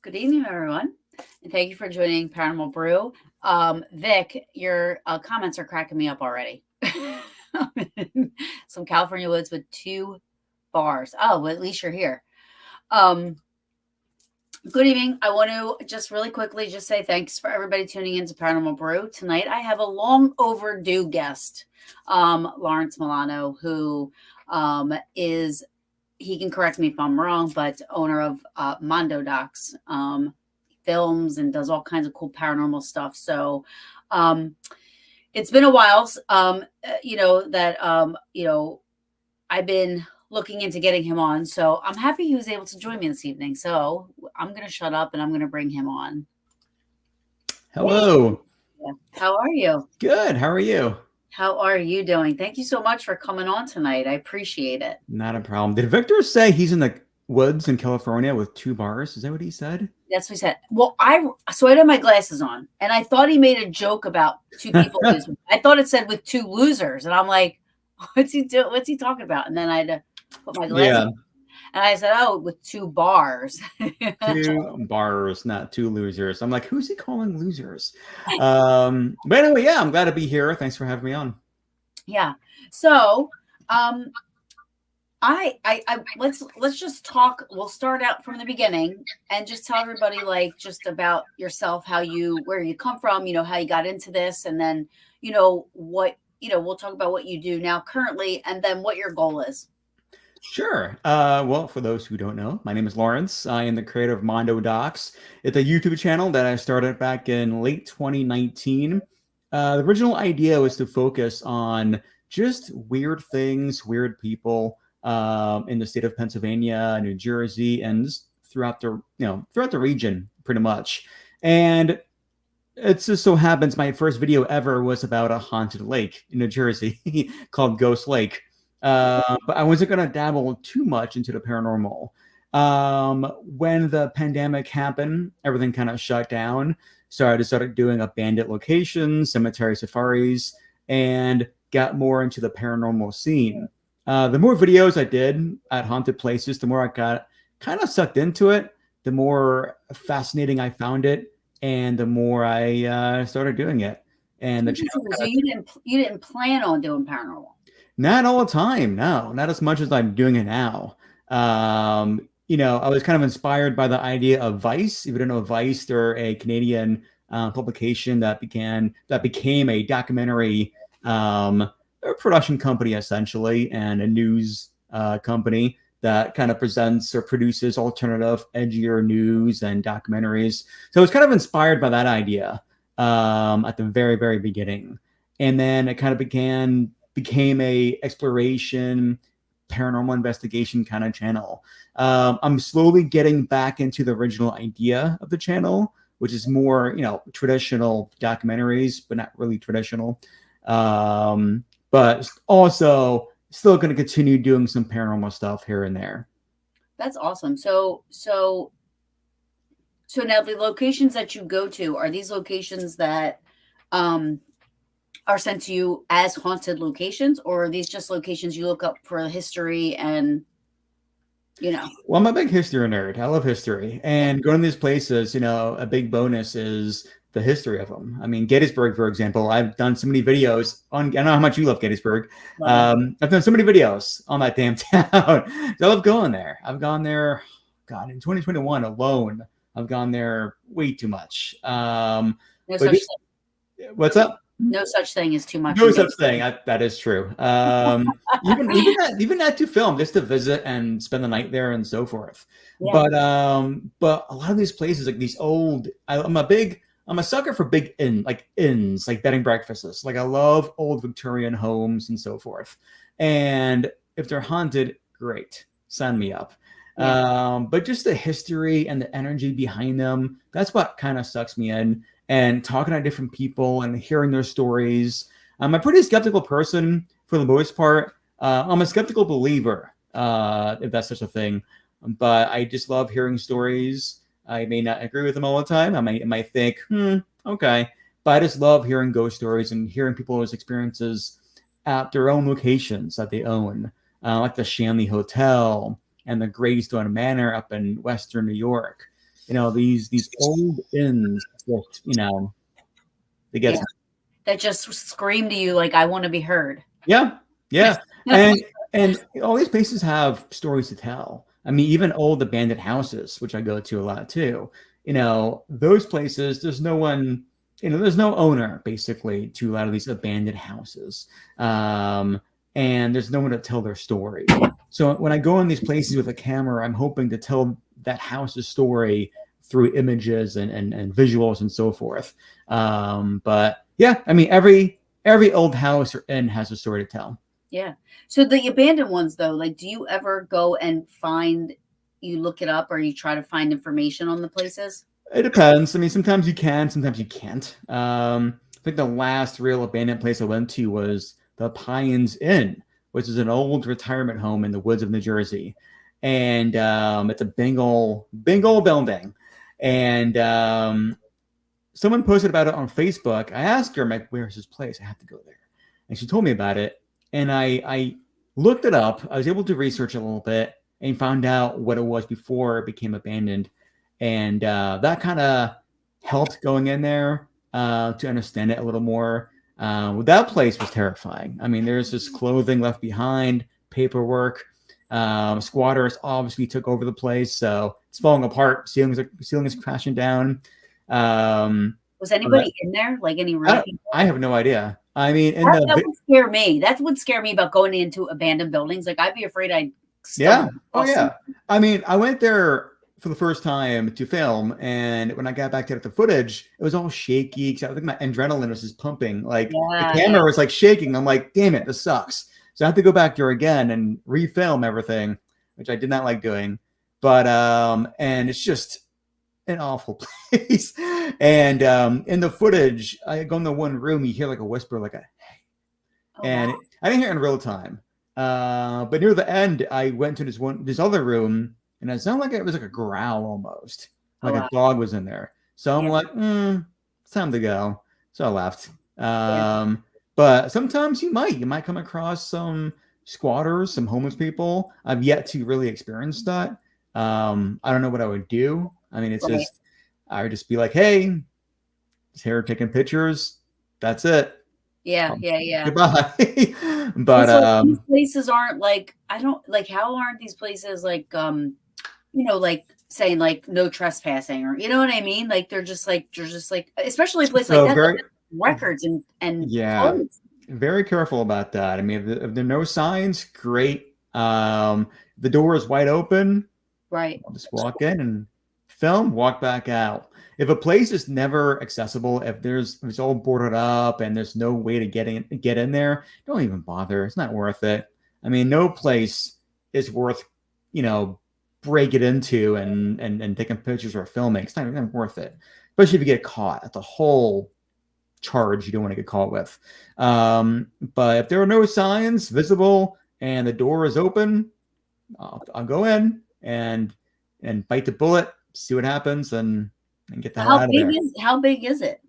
Good evening, everyone, and thank you for joining Paranormal Brew. Vic, your comments are cracking me up already. Some California woods with 2 bars. Oh, well, at least you're here. Good evening. I want to just really quickly just say thanks for everybody tuning into Paranormal Brew. Tonight, I have a long overdue guest, Lawrence Milano, who is, he can correct me if I'm wrong, but owner of Mondodocs films and does all kinds of cool paranormal stuff. So it's been a while, I've been looking into getting him on. So I'm happy he was able to join me this evening. So I'm going to shut up and I'm going to bring him on. Hello. How are you? Good. How are you? How are you doing? Thank you so much for coming on tonight. I appreciate it. Not a problem. Did Victor say he's in the woods in California with 2 bars? Is that what he said? That's what he said. Well, I had my glasses on and I thought he made a joke about 2 people losing. I thought it said with 2 losers. And I'm like, what's he doing? What's he talking about? And then I had to put my glasses on. And I said, oh, with 2 bars. 2 bars, not 2 losers. I'm like, who's he calling losers? But anyway, yeah, I'm glad to be here. Thanks for having me on. Yeah. So let's just talk. We'll start out from the beginning and just tell everybody like just about yourself, where you come from, how you got into this, and then we'll talk about what you do now currently and then what your goal is. Sure. Well, for those who don't know, my name is Lawrence. I am the creator of Mondodocs. It's a YouTube channel that I started back in late 2019. The original idea was to focus on just weird things, weird people in the state of Pennsylvania, New Jersey, and just throughout the region, pretty much. And it just so happens my first video ever was about a haunted lake in New Jersey called Ghost Lake. But I wasn't going to dabble too much into the paranormal. When the pandemic happened, everything kind of shut down. So I just started doing abandoned locations, cemetery safaris, and got more into the paranormal scene. The more videos I did at haunted places, the more I got kind of sucked into it, the more fascinating I found it, and the more I started doing it. And the channel so you didn't plan on doing paranormal? Not all the time, no, not as much as I'm doing it now. I was kind of inspired by the idea of Vice. If you don't know Vice, they're a Canadian publication that became a documentary production company essentially, and a news company that kind of presents or produces alternative, edgier news and documentaries. So I was kind of inspired by that idea at the very, very beginning, and then it kind of became a exploration, paranormal investigation kind of channel. I'm slowly getting back into the original idea of the channel, which is more, traditional documentaries, but not really traditional. But also still going to continue doing some paranormal stuff here and there. That's awesome. So now the locations that you go to, are these locations that are sent to you as haunted locations, or are these just locations you look up for history and, Well, I'm a big history nerd. I love history, and going to these places, a big bonus is the history of them. I mean, Gettysburg, for example, I've done so many videos on, I know how much you love Gettysburg. I've done so many videos on that damn town. So I love going there. I've gone there, God, in 2021 alone, I've gone there way too much. No But such just, what's up? no such thing as too much. No such thing. That is true. Even that to film, just to visit and spend the night there and so forth. Yeah. But a lot of these places, like these old, I'm a sucker for big inns, like bed and breakfasts. Like I love old Victorian homes and so forth. And if they're haunted, great, sign me up. Yeah. But just the history and the energy behind them, that's what kind of sucks me in. And talking to different people and hearing their stories. I'm a pretty skeptical person for the most part. I'm a skeptical believer, if that's such a thing. But I just love hearing stories. I may not agree with them all the time. I might think, okay. But I just love hearing ghost stories and hearing people's experiences at their own locations that they own, like the Shanley Hotel and the Greystone Manor up in Western New York. These old inns, just, they get Yeah. That just scream to you like I want to be heard. Yeah, yeah, and all these places have stories to tell. I mean, even old abandoned houses, which I go to a lot too. Those places, there's no one, there's no owner basically to a lot of these abandoned houses, and there's no one to tell their story. So when I go in these places with a camera, I'm hoping to tell that house's story through images and visuals and so forth. But yeah, I mean, every old house or inn has a story to tell. Yeah. So the abandoned ones though, like do you ever go and you look it up or you try to find information on the places? It depends. I mean, sometimes you can, sometimes you can't. I think the last real abandoned place I went to was the Pines Inn, which is an old retirement home in the woods of New Jersey, and it's a big old building. And someone posted about it on Facebook. I asked her, I'm like, where's this place? I have to go there. And she told me about it. And I looked it up. I was able to research a little bit and found out what it was before it became abandoned. And that kind of helped going in there to understand it a little more. That place was terrifying. I mean, there's this clothing left behind, paperwork. Squatters obviously took over the place, so it's falling apart. Ceiling is crashing down. Was anybody in there? Like any real people? I have no idea. I mean, That would scare me. That would scare me about going into abandoned buildings. Like I'd be afraid I'd stumble. Oh yeah. I mean, I went there for the first time to film, and when I got back to the footage, it was all shaky because I think my adrenaline was just pumping. Like the camera was like shaking. I'm like, damn it, this sucks. So I have to go back there again and refilm everything, which I did not like doing. But and it's just an awful place. And in the footage, I go in the one room, you hear like a whisper, like a hey. And I didn't hear it in real time. But near the end, I went to this other room, and it sounded like it was like a growl almost, like a dog was in there. So I'm like, it's time to go. So I left. But sometimes you might come across some squatters, some homeless people. I've yet to really experience that. I don't know what I would do. I mean, it's just, I would just be like, hey, just here taking pictures. That's it. Yeah. Goodbye. But these places aren't like, I don't like, how aren't these places like, like saying like no trespassing or, you know what I mean? Like they're just like, especially a place like that, like records and codes. Very careful about that. I mean, if there are no signs, great. The door is wide open. Right. I'll just walk in and film, walk back out. If a place is never accessible, if it's all boarded up and there's no way to get in there, don't even bother. It's not worth it. I mean, no place is worth, break it into and taking pictures or filming. It's not even worth it, especially if you get caught. That's a whole charge you don't want to get caught with. But if there are no signs visible and the door is open, I'll go in and bite the bullet, see what happens, and get the hell out of there. How big is it?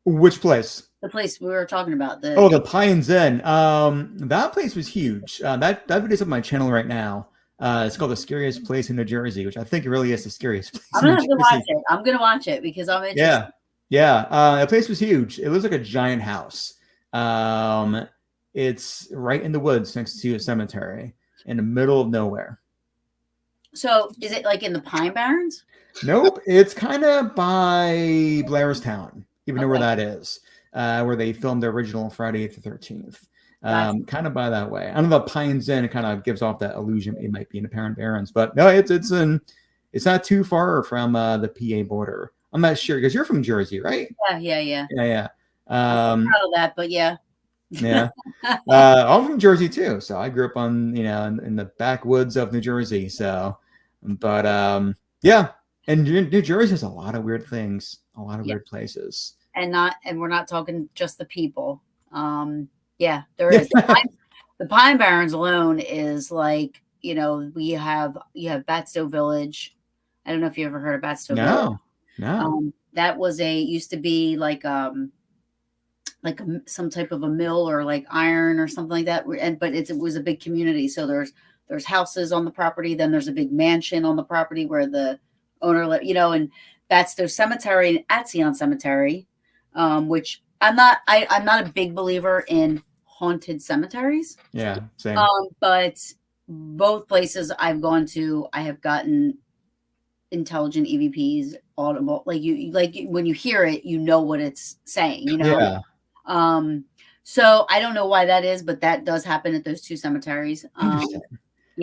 Which place? The place we were talking about. The Pines Inn. That place was huge. That video's on my channel right now. It's called The Scariest Place in New Jersey, which I think really is the scariest place. I'm gonna have to watch it. I'm gonna watch it because I'm interested. Yeah. The place was huge. It looks like a giant house. It's right in the woods next to a cemetery in the middle of nowhere. So is it like in the Pine Barrens? Nope, it's kind of by Blairstown. Even know where Okay, that is, where they filmed the original Friday the 13th. gotcha. Kind of by that way. I don't know about Pines Inn. It kind of gives off that illusion it might be in the Parent Barrens, but no, it's not too far from the PA border. I'm not sure because you're from Jersey, right? Yeah, yeah, yeah. Yeah, I'm yeah, proud of that, but yeah. yeah. I'm from Jersey too, so I grew up on in the backwoods of New Jersey. So, but yeah, and New Jersey has a lot of weird things, a lot of Yeah, weird places. and we're not talking just the people. Yeah, there Yeah, is. The Pine Barrens alone is like, you have Batsto Village. I don't know if you ever heard of Batsto Village. no, no, That was used to be like some type of a mill or like iron or something like that. And but it was a big community, so there's houses on the property. Then there's a big mansion on the property where the owner lived. And that's their cemetery, Atzion Cemetery, which I'm not a big believer in haunted cemeteries. yeah, same. But both places I've gone to, I have gotten intelligent EVPs, audible. When you hear it, you know what it's saying. Yeah, Um, so I don't know why that is, but that does happen at those two cemeteries. interesting.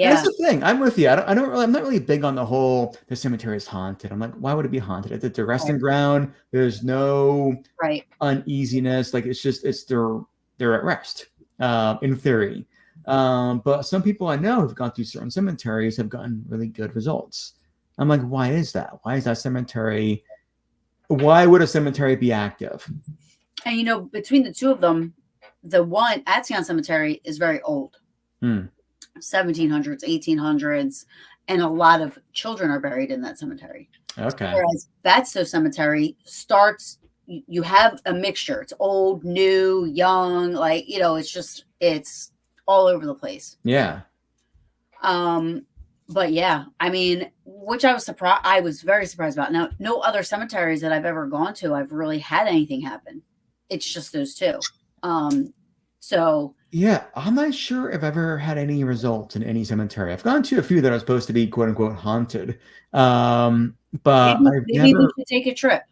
And that's Yeah, the thing. I'm with you. I don't really. I'm not really big on the whole. The cemetery is haunted. I'm like, why would it be haunted? It's a right, resting ground. There's no right. uneasiness. Like it's they're at rest, in theory. But some people I know who've gone through certain cemeteries have gotten really good results. I'm like, why is that? Why is that cemetery? Why would a cemetery be active? And between the two of them, the one Atzion Cemetery is very old, Hmm. 1700s, 1800s, and a lot of children are buried in that cemetery. Okay. Whereas Batsto Cemetery starts, you have a mixture. It's old, new, young, it's all over the place. Yeah. Um, but yeah, I mean, which I was very surprised about. Now, no other cemeteries that I've ever gone to, I've really had anything happen. It's just those two. So Yeah, I'm not sure if I've ever had any results in any cemetery. I've gone to a few that are supposed to be quote unquote haunted, but I've maybe we never. should take a trip.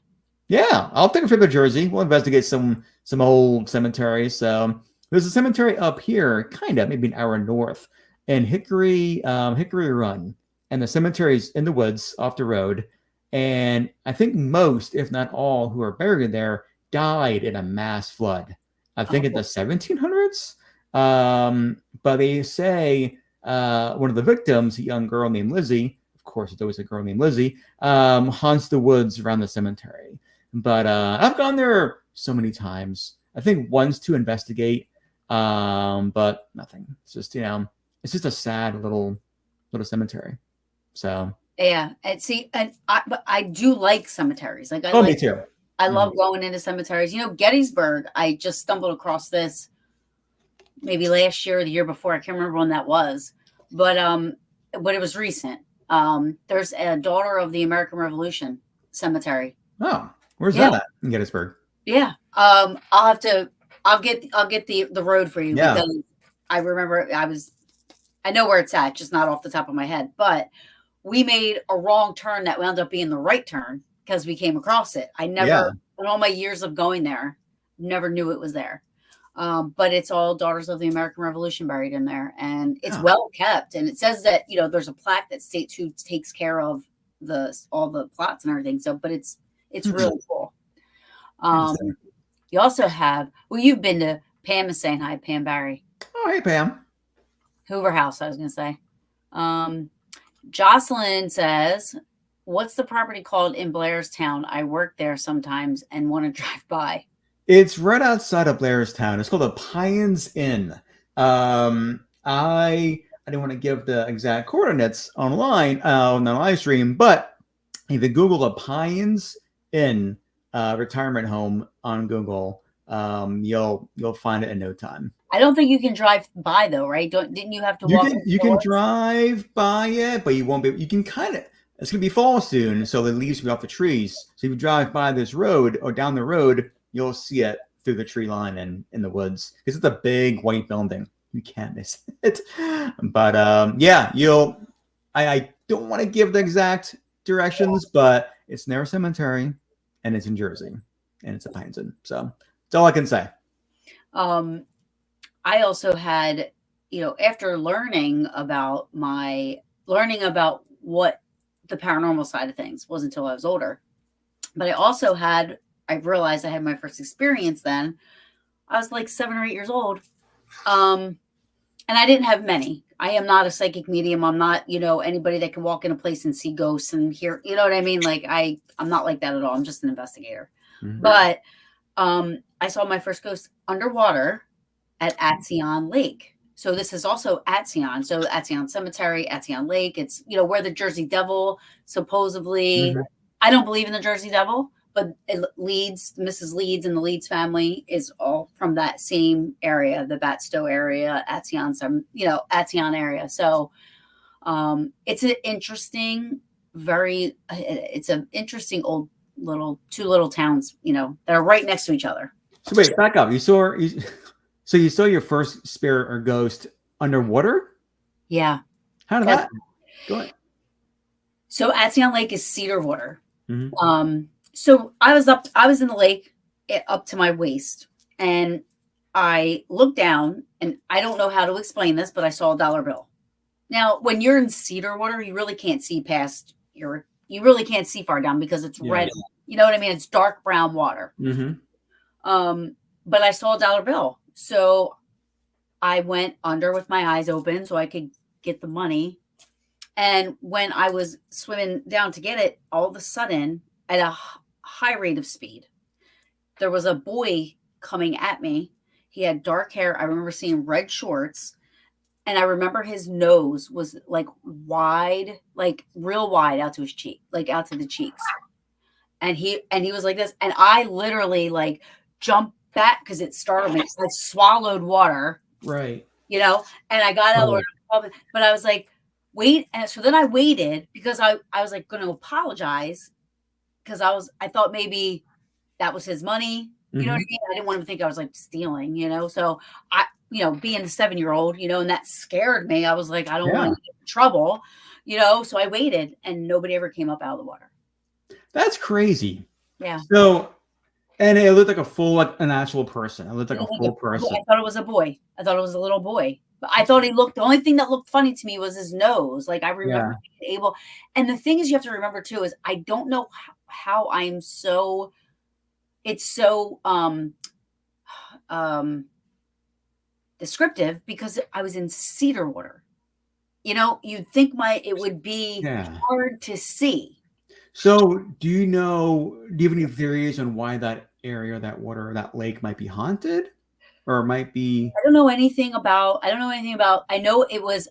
Yeah, I'll take a trip to Jersey. We'll investigate some old cemeteries. So there's a cemetery up here, kind of maybe an hour north, in Hickory Run, and the cemetery's in the woods off the road. And I think most, if not all, who are buried there died in a mass flood. I think in Oh, the 1700s. But they say one of the victims, a young girl named Lizzie, of course, it's always a girl named Lizzie, haunts the woods around the cemetery. But I've gone there so many times. I think once to investigate, but nothing. It's just it's just a sad little cemetery. So yeah. And see, but I do like cemeteries. oh, me too. I Mhm. love going into cemeteries. Gettysburg. I just stumbled across this maybe last year or the year before. I can't remember when that was, but it was recent. There's a Daughter of the American Revolution cemetery. Oh, where's Yeah, that at in Gettysburg? yeah. I'll get the road for you Yeah, because I remember I know where it's at, just not off the top of my head. But we made a wrong turn that wound up being the right turn because we came across it. I yeah. never, in all my years of going there, never knew it was there. But it's all Daughters of the American Revolution buried in there, and it's Oh, well kept. And it says that there's a plaque that states who takes care of all the plots and everything. So, but it's hmm, really cool. Um, interesting. you also have you've been to Pam is saying hi, Pam Barry, Oh, hey Pam. Hoover House. I was going to say. Um, Jocelyn says, "What's the property called in Blairstown? I work there sometimes and want to drive by." It's right outside of Blairstown. It's called the Pines Inn. I didn't want to give the exact coordinates online on the live stream, but if you Google the Pines Inn retirement home on Google, you'll find it in no time. I don't think you can drive by though, right? Didn't you have to walk in the You can door? drive by it, but you won't be. You can kind of. It's gonna be fall soon, so the leaves will be off the trees. So if you drive by this road or down the road, you'll see it through the tree line and in the woods because it's a big white building. You can't miss it. But yeah, you'll. don't want to give the exact directions, but it's near a cemetery, and it's in Jersey, and it's a Pines. So that's all I can say. Um, I also had, after learning about what the paranormal side of things was until I was older. But I realized I had my first experience then. I was like 7 or 8 years old. And I didn't have many. I am not a psychic medium. I'm not, anybody that can walk in a place and see ghosts and hear, you know what I mean? Like I'm not like that at all. I'm just an investigator. Mhm. But I saw my first ghost underwater at Atzion Lake. So this is also Atzion. So Atzion Cemetery, Atzion Lake. It's, where the Jersey Devil supposedly, Mhm. I don't believe in the Jersey Devil, but Mrs. Leeds and the Leeds family is all from that same area, the Batstow area, Atzion, Atzion area. So it's an interesting, it's an interesting old two little towns, that are right next to each other. So wait, back up. So you saw your first spirit or ghost underwater? Yeah. How did That's, that go ahead? so Atzion Lake is cedar water. Mm-hmm. So I was in the lake up to my waist, and I looked down, and I don't know how to explain this, but I saw a dollar bill. Now, when you're in cedar water, you really can't see you really can't see far down because it's Yeah. red. You know what I mean? It's dark brown water. Mm-hmm. But I saw a dollar bill. So I went under with my eyes open so I could get the money. And when I was swimming down to get it, all of a sudden, at a high rate of speed, there was a boy coming at me. He had dark hair. I remember seeing red shorts. And I remember his nose was like wide, like real wide out to his cheek, like out to the cheeks. And he was like this. And I literally like jumped back because it startled me. I swallowed water, Right. and I got out of the water, but I was like, wait. And so then I waited because I was like going to apologize because I thought maybe that was his money. You know what I mean? I didn't want him to think I was like stealing, So I, being a 7-year-old, and that scared me. I was like, I don't want to get in trouble, So I waited and nobody ever came up out of the water. That's crazy. Yeah. So, and it looked like like an actual person. It looked like a full person. I thought it was a boy. I thought it was a little boy. But I thought the only thing that looked funny to me was his nose. Like I remember being able, and the thing is you have to remember too, is I don't know how I'm so, it's so descriptive because I was in cedar water. You'd think it would be hard to see. So do you have any theories on why that area, that water, that lake might be haunted? Or it might be. I don't know anything about. I know it was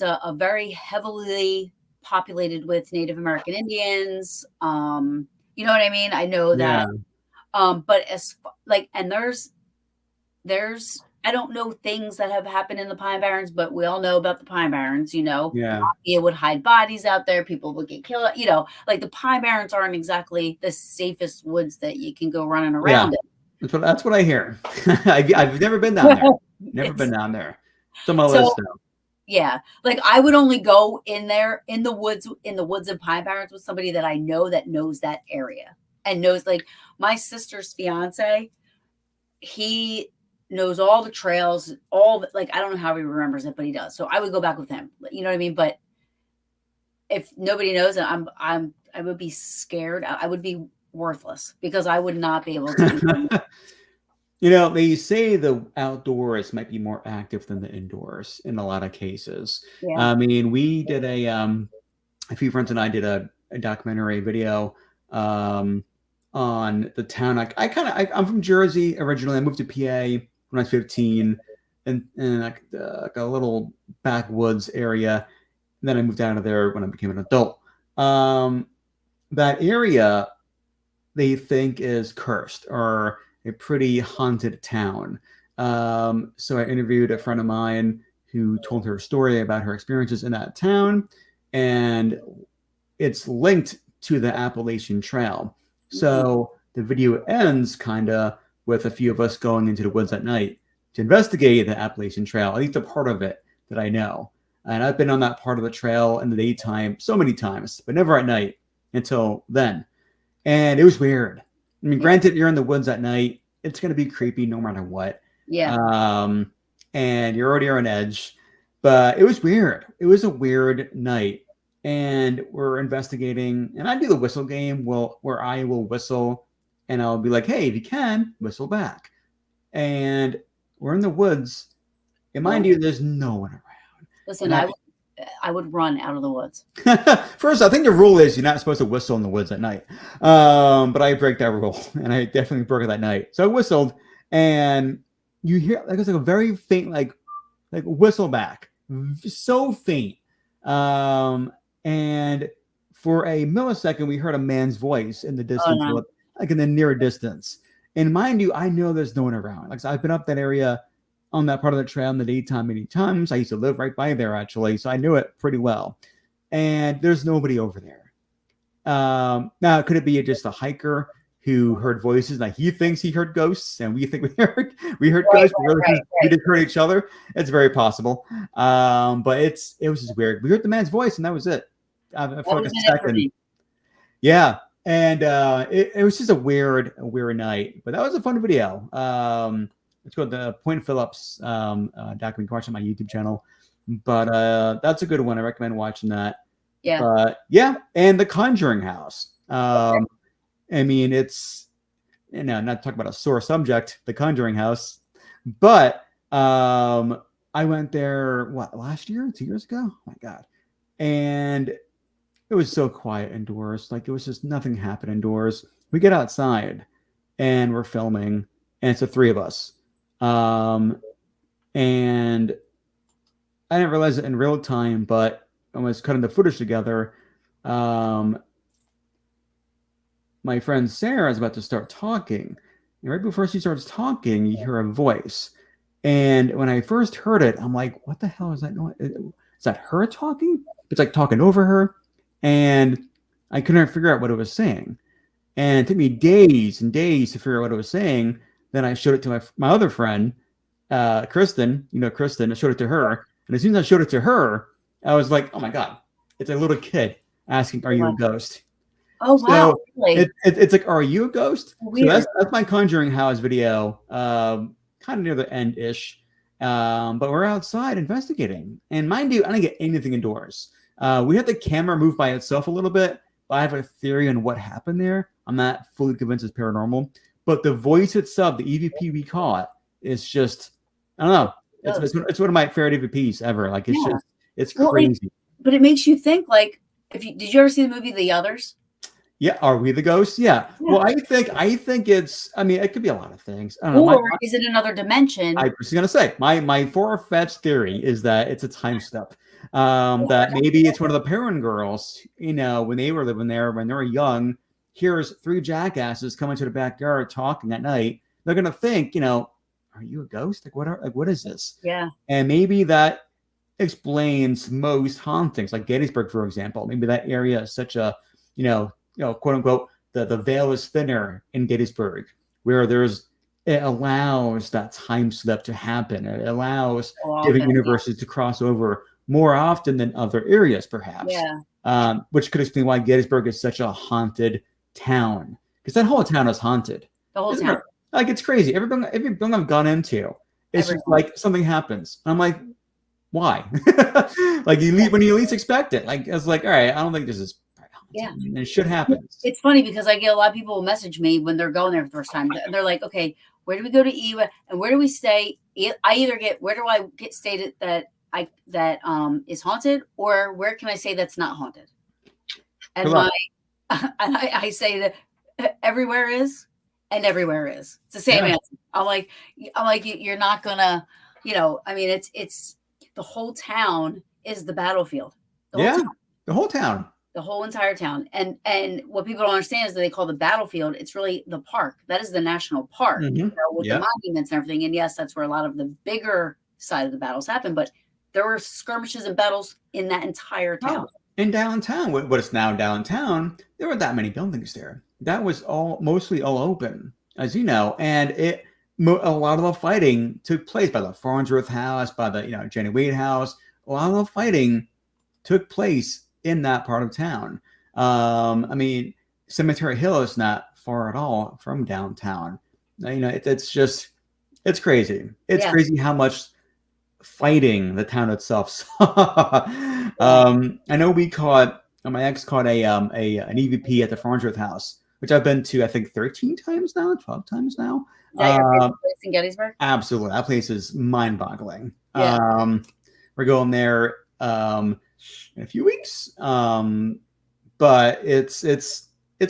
a very heavily populated with Native American Indians. You know what I mean? I know that. But and there's I don't know things that have happened in the Pine Barrens, but we all know about the Pine Barrens. Mafia would hide bodies out there. People would get killed. Like the Pine Barrens aren't exactly the safest woods that you can go running around in. That's what I hear. I've never been down there. Never been down there. It's on my list though. Yeah. Like I would only go in there in the woods of Pine Barrens with somebody that I know that knows that area and knows, like my sister's fiance, he knows all the trails, I don't know how he remembers it, but he does. So I would go back with him. You know what I mean? But if nobody knows it, I would be scared. I would be worthless because I would not be able to. They say the outdoors might be more active than the indoors in a lot of cases. Yeah. I mean, we did a few friends and I did a documentary video on the town. I'm from Jersey originally. I moved to PA when I was 15 and like a little backwoods area. And then I moved out of there when I became an adult. That area they think is cursed or a pretty haunted town. So I interviewed a friend of mine who told her story about her experiences in that town, and it's linked to the Appalachian Trail. So the video ends kind of with a few of us going into the woods at night to investigate the Appalachian Trail, at least a part of it that I know. And I've been on that part of the trail in the daytime so many times, but never at night until then. And it was weird. I mean, granted, you're in the woods at night. It's going to be creepy no matter what. Yeah. And you're already on edge. But it was weird. It was a weird night. And we're investigating. And I do the whistle game where I will whistle and I'll be like, hey, if you can, whistle back. And we're in the woods. And mind you, there's no one around. Listen, I would run out of the woods. First, I think the rule is you're not supposed to whistle in the woods at night. But I break that rule, and I definitely broke it that night. So I whistled, and you hear like it's like a very faint like whistle back, so faint. And for a millisecond, we heard a man's voice in the distance, like in the near distance. And mind you, I know there's no one around. Like so I've been up that area on that part of the trail in the daytime many times. I used to live right by there, actually, so I knew it pretty well. And there's nobody over there. Now, could it be just a hiker who heard voices? Like he thinks he heard ghosts, and we think we heard ghosts. We did heard each other. It's very possible. But it was just weird. We heard the man's voice, and that was it. I felt like a second. Yeah, and it was just a weird night. But that was a fun video. It's called the Point Phillips documentary. You can watch on my YouTube channel. But that's a good one. I recommend watching that. Yeah. But yeah, and the Conjuring House. I mean, it's not to talk about a sore subject, the Conjuring House, but I went there last year, 2 years ago? Oh my God. And it was so quiet indoors. Like it was just nothing happened indoors. We get outside and we're filming, and it's the three of us. And I didn't realize it in real time, but I was cutting the footage together. My friend Sarah is about to start talking. And right before she starts talking, you hear a voice. And when I first heard it, I'm like, what the hell is that noise? Is that her talking? It's like talking over her. And I couldn't figure out what it was saying. And it took me days and days to figure out what it was saying. Then I showed it to my other friend, Kristen. You know, Kristen. I showed it to her. And as soon as I showed it to her, I was like, oh my God, it's a little kid asking, are you a ghost? Oh, wow. So really? It's like, are you a ghost? Weird. So that's my Conjuring House video, kind of near the end-ish. But we're outside investigating. And mind you, I didn't get anything indoors. We had the camera move by itself a little bit, but I have a theory on what happened there. I'm not fully convinced it's paranormal. But the voice itself, the EVP we caught, is just, I don't know. It's one of my favorite EVPs ever. Like it's crazy. But it makes you think. Like, did you ever see the movie The Others? Yeah, are we the ghosts? Yeah. Well, I think it's. I mean, it could be a lot of things. I don't know. Or is it another dimension? I was gonna say my far-fetched theory is that it's a time step. That maybe it's one of the Perrin girls. You know, when they were living there, when they were young, here's three jackasses coming to the backyard talking at night. They're gonna think, are you a ghost? Like what is this? Yeah. And maybe that explains most hauntings, like Gettysburg, for example. Maybe that area is such a, quote unquote, the veil is thinner in Gettysburg, where it allows that time slip to happen. It allows different universes to cross over more often than other areas, perhaps. Yeah. Which could explain why Gettysburg is such a haunted town, because that whole town is haunted. The whole town. Like it's crazy. Every building I've gone into, it's just like something happens. I'm like, why? Like when you least expect it. Like I was like, all right, I don't think this is. Yeah, and it should happen. It's funny because I get a lot of people who message me when they're going there for the first time. They're like, okay, where do we go to eat and where do we stay? I either where do I get stated that is haunted, or where can I say that's not haunted? And I say that everywhere is, and everywhere is. It's the same answer. I'm like, you're not gonna, I mean, it's the whole town is the battlefield. The whole town. The whole entire town. And what people don't understand is that they call the battlefield, it's really the park. That is the national park, with the monuments and everything. And yes, that's where a lot of the bigger side of the battles happen. But there were skirmishes and battles in that entire town. In downtown, what is now downtown, there weren't that many buildings there. That was mostly all open, as you know. And a lot of the fighting took place by the Farnsworth House, by the Jenny Wade House, a lot of the fighting took place in that part of town. I mean, Cemetery Hill is not far at all from downtown. It's just it's crazy. It's Yeah. crazy how much fighting the town itself saw. Yeah. I know we caught my ex caught a an EVP at the Farnsworth House, which I've been to I think 13 times now, 12 times now. Is that your favorite place in Gettysburg? Absolutely, that place is mind-boggling. Yeah. We're going there in a few weeks, but it's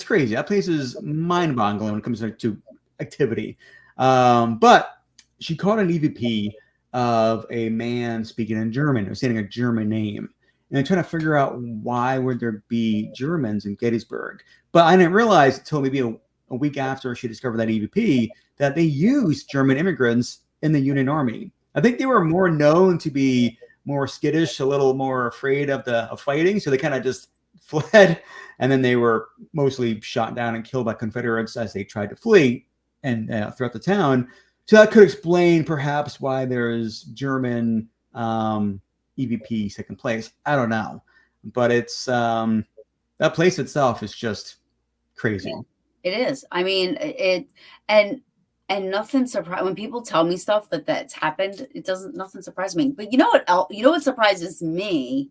crazy. That place is mind-boggling when it comes to activity. But she caught an EVP of a man speaking in German, or saying a German name, and I'm trying to figure out why would there be Germans in Gettysburg. But I didn't realize until maybe a week after she discovered that EVP that they used German immigrants in the Union Army. I think they were more known to be more skittish, a little more afraid of fighting, so they kind of just fled, and then they were mostly shot down and killed by Confederates as they tried to flee and throughout the town. So that could explain perhaps why there's German EVP second place. I don't know, but it's that place itself is just crazy. Yeah, it is. I mean, and nothing surprise when people tell me stuff that's happened. It doesn't nothing surprises me. But you know what else? You know what surprises me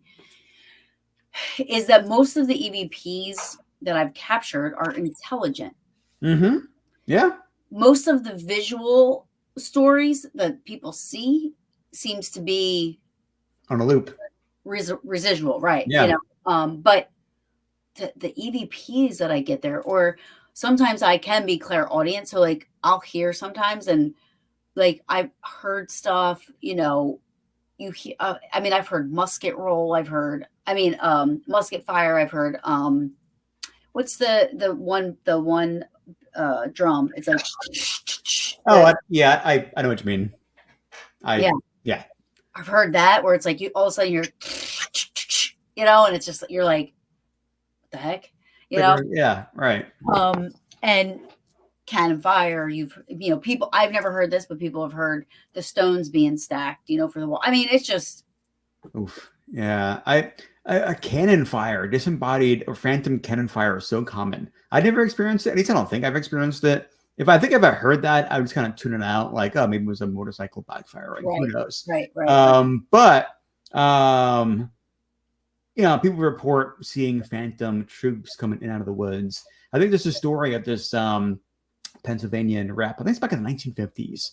is that most of the EVPs that I've captured are intelligent. Mm-hmm. Yeah. Most of the visual stories that people see seems to be On a loop. Residual, right? Yeah. But the EVPs that I get there, or sometimes I can be clairaudient, so like I'll hear sometimes, and like I've heard stuff, I mean, I've heard musket roll, I've heard, musket fire, I've heard, what's the one drum? It's like, I know what you mean. Yeah. I've heard that where it's like you all of a sudden you're, and it's just you're like, what the heck, Yeah, right. And cannon fire. People. I've never heard this, but people have heard the stones being stacked, for the wall. I mean, it's just. Oof. Yeah, a cannon fire, disembodied or phantom cannon fire is so common. I never experienced it. At least I don't think I've experienced it. If I think I've ever heard that, I would just kind of tune it out, like, oh, maybe it was a motorcycle backfire. Right? Who knows? Right. But people report seeing phantom troops coming in out of the woods. I think there's a story of this Pennsylvania rep. I think it's back in the 1950s.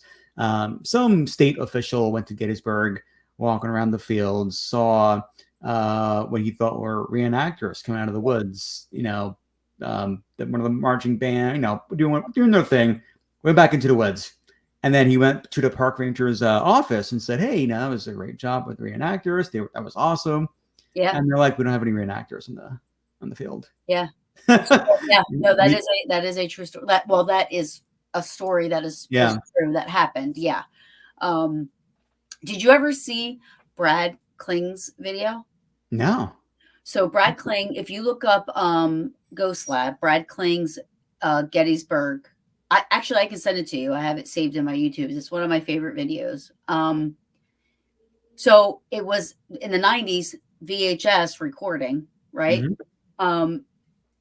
Some state official went to Gettysburg, walking around the fields, saw what he thought were reenactors coming out of the woods. One of the marching band, doing their thing, went back into the woods. And then he went to the park ranger's office and said, hey, that was a great job with reenactors. That was awesome. Yeah. And they're like, we don't have any reenactors on the field. Yeah. Yeah. No, that is a true story. That is a story that is true that happened. Yeah. Did you ever see Brad Kling's video? No. So Brad Kling, if you look up Ghost Lab, Brad Kling's Gettysburg. I can send it to you. I have it saved in my YouTube. It's one of my favorite videos. So it was in the 90s VHS recording, right? Mm-hmm.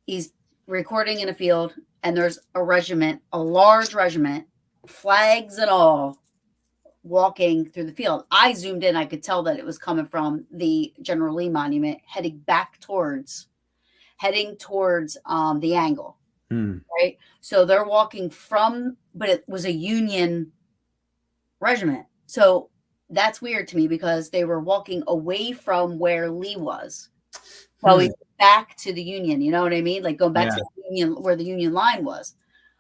He's recording in a field, and there's a regiment, a large regiment, flags and all, walking through the field. I zoomed in. I could tell that it was coming from the General Lee Monument, heading towards the angle. Right. So they're walking but it was a Union regiment. So that's weird to me because they were walking away from where Lee was. So he's back to the Union. You know what I mean? Like going back to the Union, where the Union line was.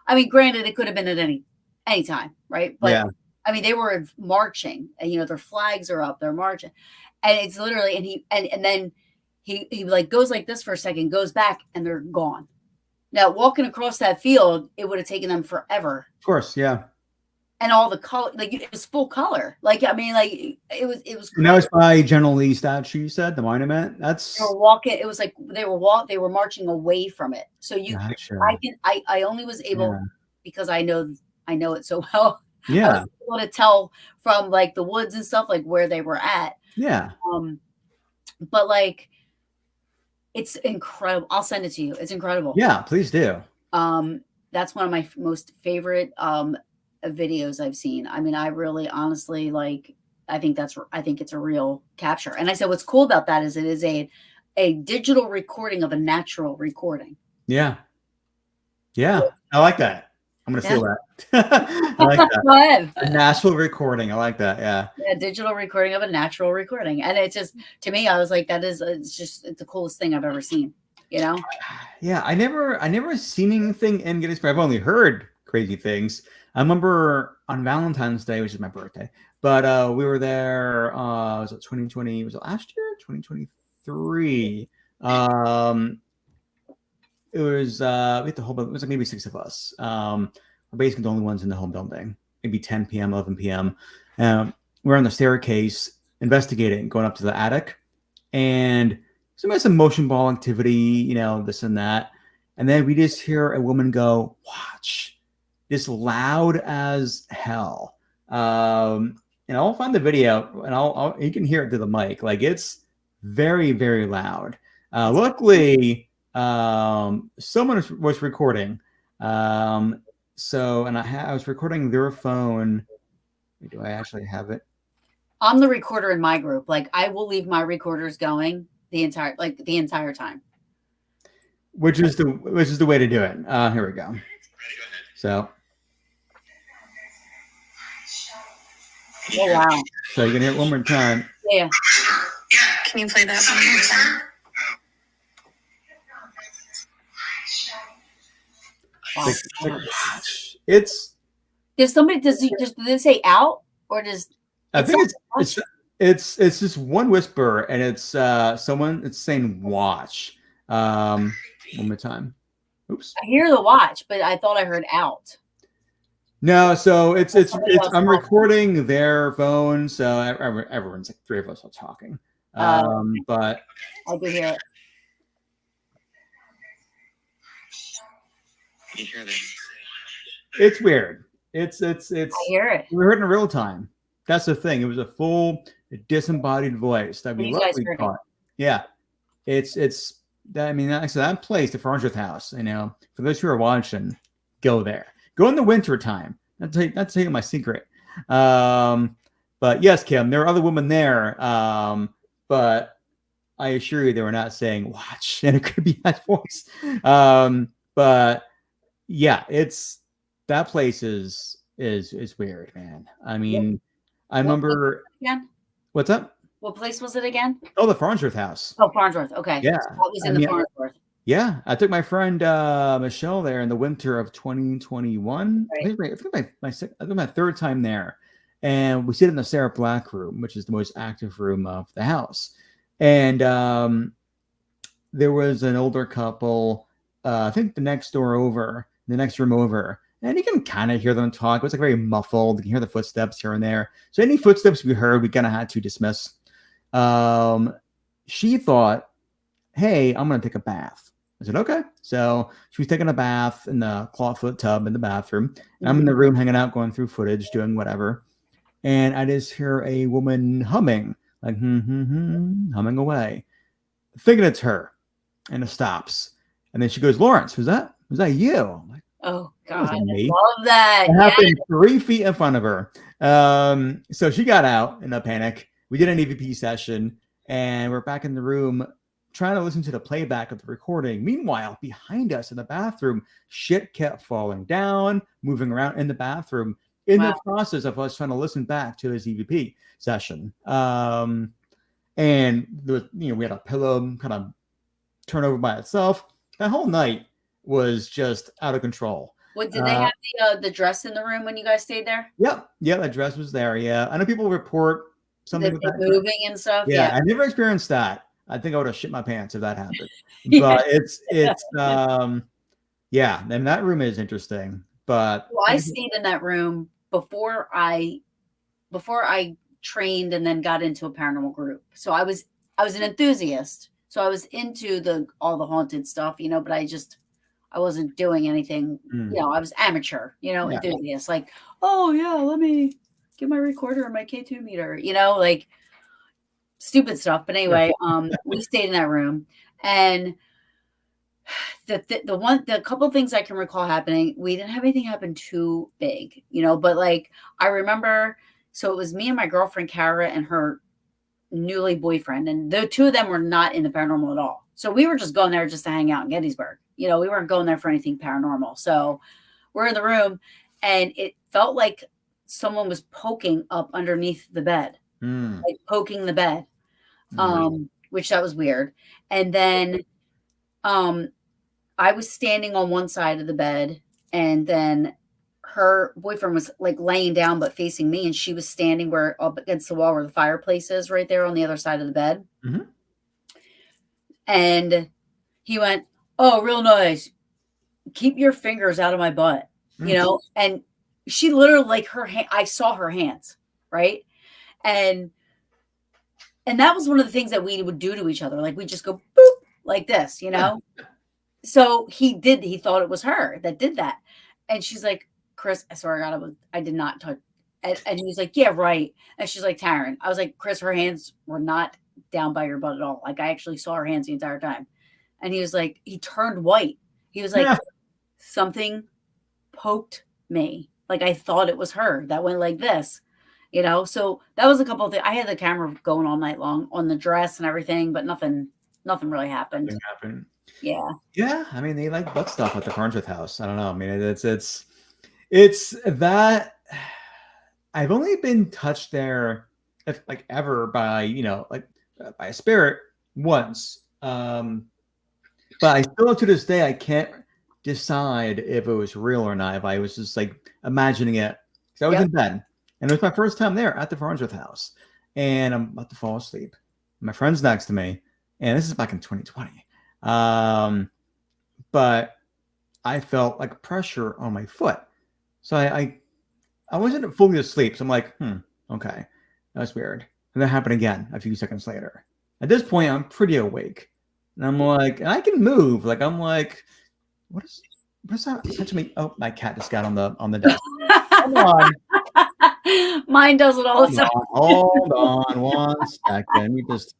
I mean, granted, it could have been at any time, right? But I mean, they were marching, and their flags are up, they're marching, and it's literally, and then he like goes like this for a second, goes back, and they're gone. Now, walking across that field, it would have taken them forever. Of course, yeah. And all the color, like it was full color. Like, I mean, like it was. And that was by General Lee statue, you said, the monument. That's they were walking. It was like they were marching away from it. So I only was able because I know it so well. Yeah. I was able to tell from like the woods and stuff, like where they were at. Yeah. But like, it's incredible. I'll send it to you. It's incredible. Yeah, please do. That's one of my most favorite videos I've seen. I mean, I really honestly like, I think it's a real capture. And I said what's cool about that is it is a digital recording of a natural recording. Yeah. Yeah. I like that. I'm gonna Yeah. steal that. I like that. Go ahead. A Nashville recording. I like that. Yeah. Yeah, digital recording of a natural recording. And it's just, to me, I was like, it's the coolest thing I've ever seen, you know? Yeah, I never seen anything in Gettysburg. I've only heard crazy things. I remember on Valentine's Day, which is my birthday, but we were there. Was it 2020? Was it last year? 2023. It was we had the whole. It was like maybe 6 of us. We're basically the only ones in the whole building. Maybe 10 p.m., 11 p.m. We're on the staircase investigating, going up to the attic, and some motion ball activity, this and that. And then we just hear a woman go, "Watch," just loud as hell. And I'll find the video, and you can hear it through the mic. Like, it's very, very loud. Luckily, someone was recording. And I was recording their phone. Do I actually have it? I'm the recorder in my group. Like, I will leave my recorders going the entire time. Which is the way to do it. Here we go. So. Oh wow! So you can hear it one more time. Yeah. Can you play that one more time? Wow. It's. Does they say out, or does? I think it's just one whisper, and it's someone. It's saying "watch." One more time. Oops. I hear the watch, but I thought I heard out. No, so it's I'm recording their phone, so everyone's like 3 of us are talking. But I do hear it. You hear this? It's weird. It's I hear it. We heard it in real time. That's the thing. It was a full disembodied voice that we luckily caught. Yeah. It's that, I mean, that place, the Farnsworth House, for those who are watching, go there. Go in the winter time. That's tell you my secret. But yes, Kim, there are other women there. But I assure you, they were not saying "watch," and it could be that voice. But yeah, that place is weird, man. I mean, I remember. What's up? What place was it again? Oh, the Farnsworth House. Oh, Farnsworth. Okay. Yeah, so that was in the Farnsworth. Yeah, I took my friend Michelle there in the winter of 2021. Right. I think my third time there, and we sit in the Sarah Black room, which is the most active room of the house. And there was an older couple, I think the next room over, and you can kind of hear them talk. It was like very muffled. You can hear the footsteps here and there. So any footsteps we heard, we kind of had to dismiss. She thought, "Hey, I'm going to take a bath." I said, "Okay." So she was taking a bath in the clawfoot tub in the bathroom. Mm-hmm. I'm in the room hanging out, going through footage, doing whatever. And I just hear a woman humming, like, humming away, thinking it's her. And it stops. And then she goes, "Lawrence, was that you?" I'm like, "Oh, God, I love that." It happened 3 feet in front of her. So she got out in a panic. We did an EVP session, and we're back in the room trying to listen to the playback of the recording. Meanwhile, behind us in the bathroom, shit kept falling down, moving around in the bathroom in the process of us trying to listen back to his EVP session. And there was, we had a pillow kind of turn over by itself. That whole night was just out of control. What did they have the dress in the room when you guys stayed there? Yep. Yeah, that dress was there. Yeah. I know people report something with that moving and stuff. Yeah, I never experienced that. I think I would have shit my pants if that happened. But it's yeah, and that room is interesting. But I stayed in that room before I trained and then got into a paranormal group. So I was an enthusiast. So I was into all the haunted stuff, but I wasn't doing anything. I was amateur, enthusiast. Like, "Oh yeah, let me get my recorder and my K2 meter," like. stupid stuff. But anyway, we stayed in that room, and the couple of things I can recall happening, we didn't have anything happen too big, but like I remember, so it was me and my girlfriend Kara and her newly boyfriend, and the two of them were not in the paranormal at all. So we were just going there just to hang out in Gettysburg. We weren't going there for anything paranormal. So we're in the room, and it felt like someone was poking up underneath the bed, like poking the bed, which that was weird. And then I was standing on one side of the bed, and then her boyfriend was like laying down but facing me, and she was standing where up against the wall where the fireplace is, right there on the other side of the bed. Mm-hmm. And he went, "Oh, real nice. Keep your fingers out of my butt." And she literally, like, her hand, I saw her hands, right? And that was one of the things that we would do to each other. Like, we just go boop like this, So he thought it was her that did that. And she's like, "Chris, I swear to God, I did not touch." And he was like, "Yeah, right." And she's like, "Taryn." I was like, "Chris, her hands were not down by your butt at all. Like, I actually saw her hands the entire time." And he was like, he turned white. He was like, "Something poked me. Like, I thought it was her that went like this." So that was a couple of things. I had the camera going all night long on the dress and everything, but nothing really happened. Nothing happened. Yeah. I mean, they like butt stuff at the Farnsworth house. I don't know. I mean, it's that I've only been touched there, if like ever, by by a spirit once. But I still, to this day, I can't decide if it was real or not. If I was just like imagining it, because I was in bed, and it was my first time there at the Farnsworth house, and I'm about to fall asleep. My friend's next to me, and this is back in 2020. But I felt like pressure on my foot, so I wasn't fully asleep. So I'm like, okay, that's weird. And that happened again a few seconds later. At this point, I'm pretty awake, and I'm like, and I can move. Like, I'm like, what's that touching me? Oh, my cat just got on the desk. Come on. Mine does it all the time. Hold on 1 second. Let me just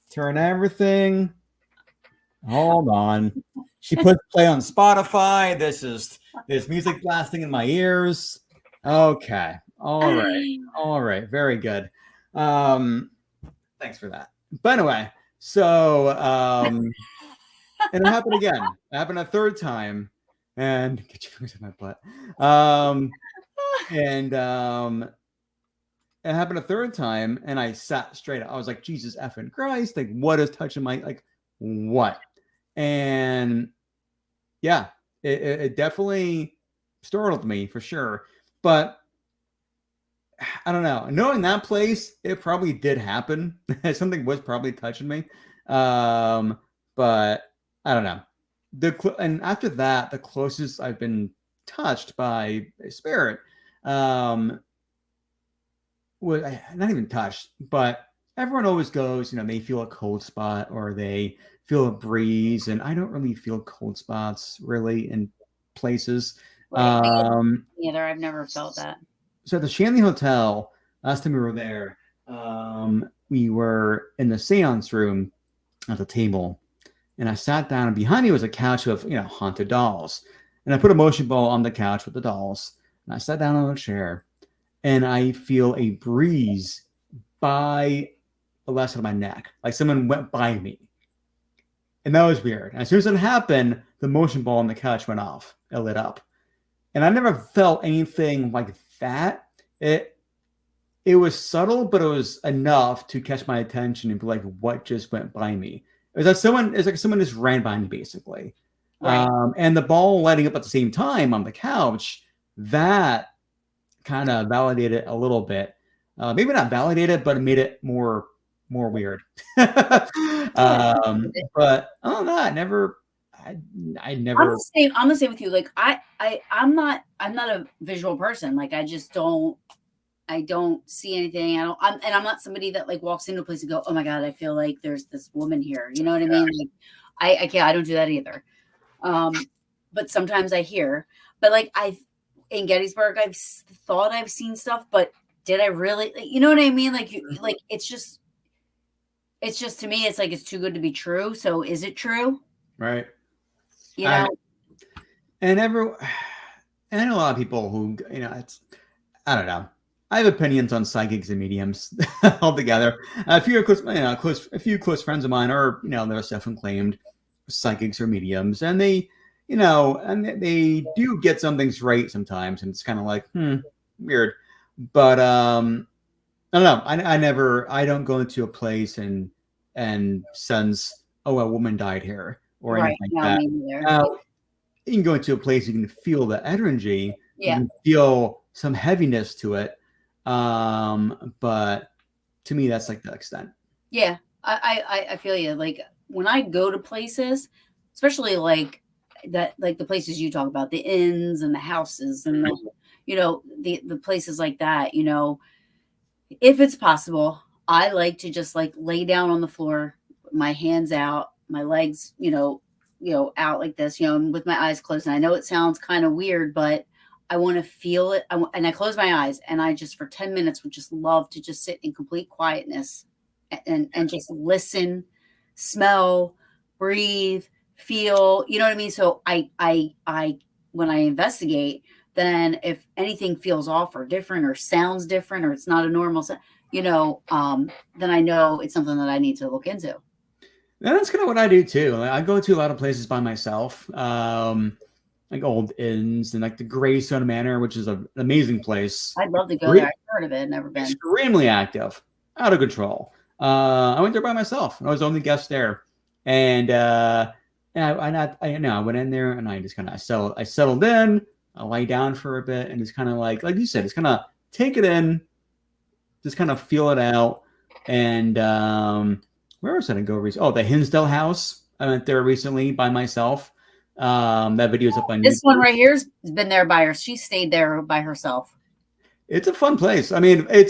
turn everything. Hold on. She put play on Spotify. There's music blasting in my ears. Okay. All right. Very good. Thanks for that. But anyway, so and it happened again. It happened a third time. And get your fingers in my butt. It happened a third time, and I sat straight up. I was like, Jesus effing Christ! Like, what is touching my, like, what? And yeah, it definitely startled me for sure. But I don't know. Knowing that place, it probably did happen. Something was probably touching me. But I don't know. And after that, the closest I've been touched by a spirit, was not even touched, but everyone always goes, they feel a cold spot or they feel a breeze, and I don't really feel cold spots really in places. Neither. I've never felt that. So at the Shanley Hotel, last time we were there, we were in the seance room at the table, and I sat down, and behind me was a couch of, haunted dolls. And I put a motion ball on the couch with the dolls, and I sat down on a chair, and I feel a breeze by the left side of my neck, like someone went by me. And that was weird. And as soon as it happened, the motion ball on the couch went off. It lit up. And I never felt anything like that. It was subtle, but it was enough to catch my attention and be like, what just went by me? It's like someone just ran by me, basically. Right. And the ball lighting up at the same time on the couch, that kind of validated a little bit. Maybe not validated, but it made it more weird. But other than that, I never. I'm the same with you. Like I'm not a visual person. Like, I don't see anything. I'm not somebody that like walks into a place and go, "Oh my God, I feel like there's this woman here." You know what I mean? Like, I can't. I don't do that either. But sometimes I hear. But like in Gettysburg, I've thought I've seen stuff, but did I really? You know what I mean? Like like it's just it's just, to me, it's like it's too good to be true. So is it true? Right. You I, know? and I know a lot of people who, I don't know. I have opinions on psychics and mediums altogether. A few close friends of mine are, they're self-acclaimed psychics or mediums, and they do get some things right sometimes, and it's kind of like, weird. But I don't know. I don't go into a place and sense, oh, a woman died here or Right. anything like No, that. me neither. Now, you can go into a place, you can feel the energy, you Yeah. can feel some heaviness to it. But to me, that's like the extent. Yeah. I feel you. Like when I go to places, especially like that, like the places you talk about, the inns and the houses and the places like that, if it's possible, I like to just like lay down on the floor, my hands out, my legs, out like this, and with my eyes closed. And I know it sounds kind of weird, but I want to feel it. And I close my eyes, and I just for 10 minutes would just love to just sit in complete quietness and just listen, smell, breathe, feel. You know what I mean? So I when I investigate, then if anything feels off or different or sounds different or it's not a normal sound, then I know it's something that I need to look into. And that's kind of what I do too. I go to a lot of places by myself, like old inns and like the Greystone Manor, which is an amazing place. I'd love to go there. I've heard of it, never been. Extremely active, out of control. I went there by myself. I was the only guest there, and I went in there and I just kind of I settled in. I lay down for a bit and just kind of like you said, just kind of take it in, just kind of feel it out. And where else did I go recently? Oh, the Hinsdale House. I went there recently by myself. That video's up on This YouTube. one right here's been there by her. She stayed there by herself. It's a fun place. I mean, I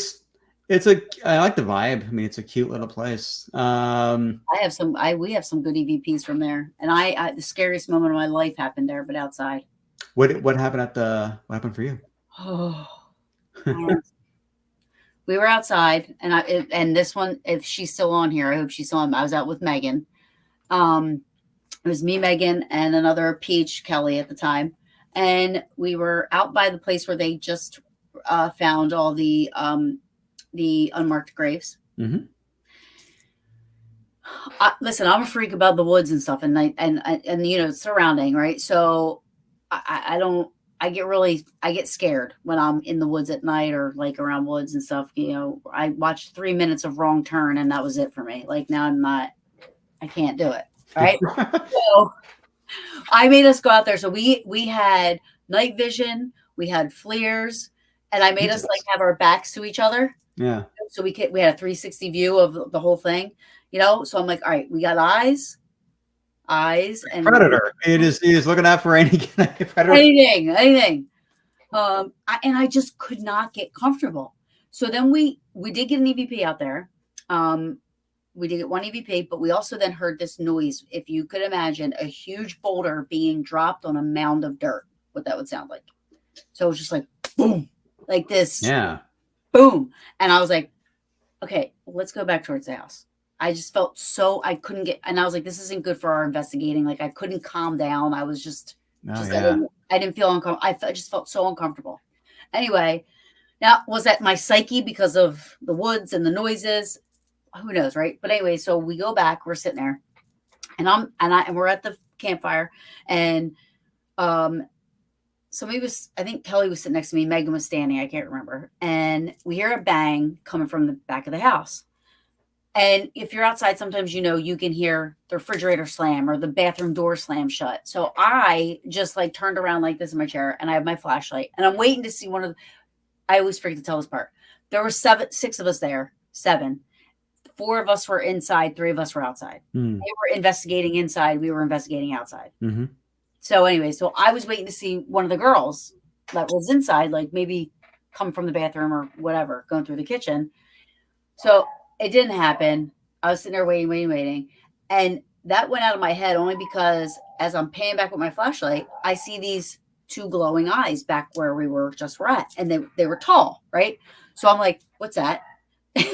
like the vibe. I mean, it's a cute little place. We have some good EVPs from there. And the scariest moment of my life happened there, but outside. What happened what happened for you? Oh, we were outside, and this one, if she's still on here, I hope she's on. I was out with Megan. It was me, Megan, and another Peach, Kelly at the time, and we were out by the place where they just found all the unmarked graves. Mm-hmm. Listen, I'm a freak about the woods and stuff, and surrounding, right? So I get scared when I'm in the woods at night or like around woods and stuff. I watched 3 minutes of Wrong Turn and that was it for me. Like now I can't do it. Right. So I made us go out there. So we had night vision, we had FLIRs, and I made us like have our backs to each other. Yeah. So we had a 360 view of the whole thing, So I'm like, all right, we got eyes, and predator. He is looking out for any predator. Anything. I just could not get comfortable. So then we did get an EVP out there. We did get one EVP, but we also then heard this noise. If you could imagine a huge boulder being dropped on a mound of dirt, what that would sound like. So it was just like boom, like this. Yeah. Boom. And I was like, okay, let's go back towards the house. I just felt I couldn't get, and I was like, this isn't good for our investigating. Like I couldn't calm down. I was just I didn't feel uncomfortable. I just felt so uncomfortable. Anyway, now was that my psyche because of the woods and the noises? Who knows, right? But anyway, so we go back, we're sitting there and we're at the campfire and, I think Kelly was sitting next to me. Megan was standing. I can't remember. And we hear a bang coming from the back of the house. And if you're outside, sometimes, you can hear the refrigerator slam or the bathroom door slam shut. So I just like turned around like this in my chair and I have my flashlight and I'm waiting to see I always forget to tell this part. There were 6 of us there, 7. 4 of us were inside, 3 of us were outside. They were investigating inside. We were investigating outside. Mm-hmm. So anyway, so I was waiting to see one of the girls that was inside, like maybe come from the bathroom or whatever, going through the kitchen. So it didn't happen. I was sitting there waiting. And that went out of my head only because as I'm paying back with my flashlight, I see these 2 glowing eyes back where we were at. And they were tall, right? So I'm like, what's that?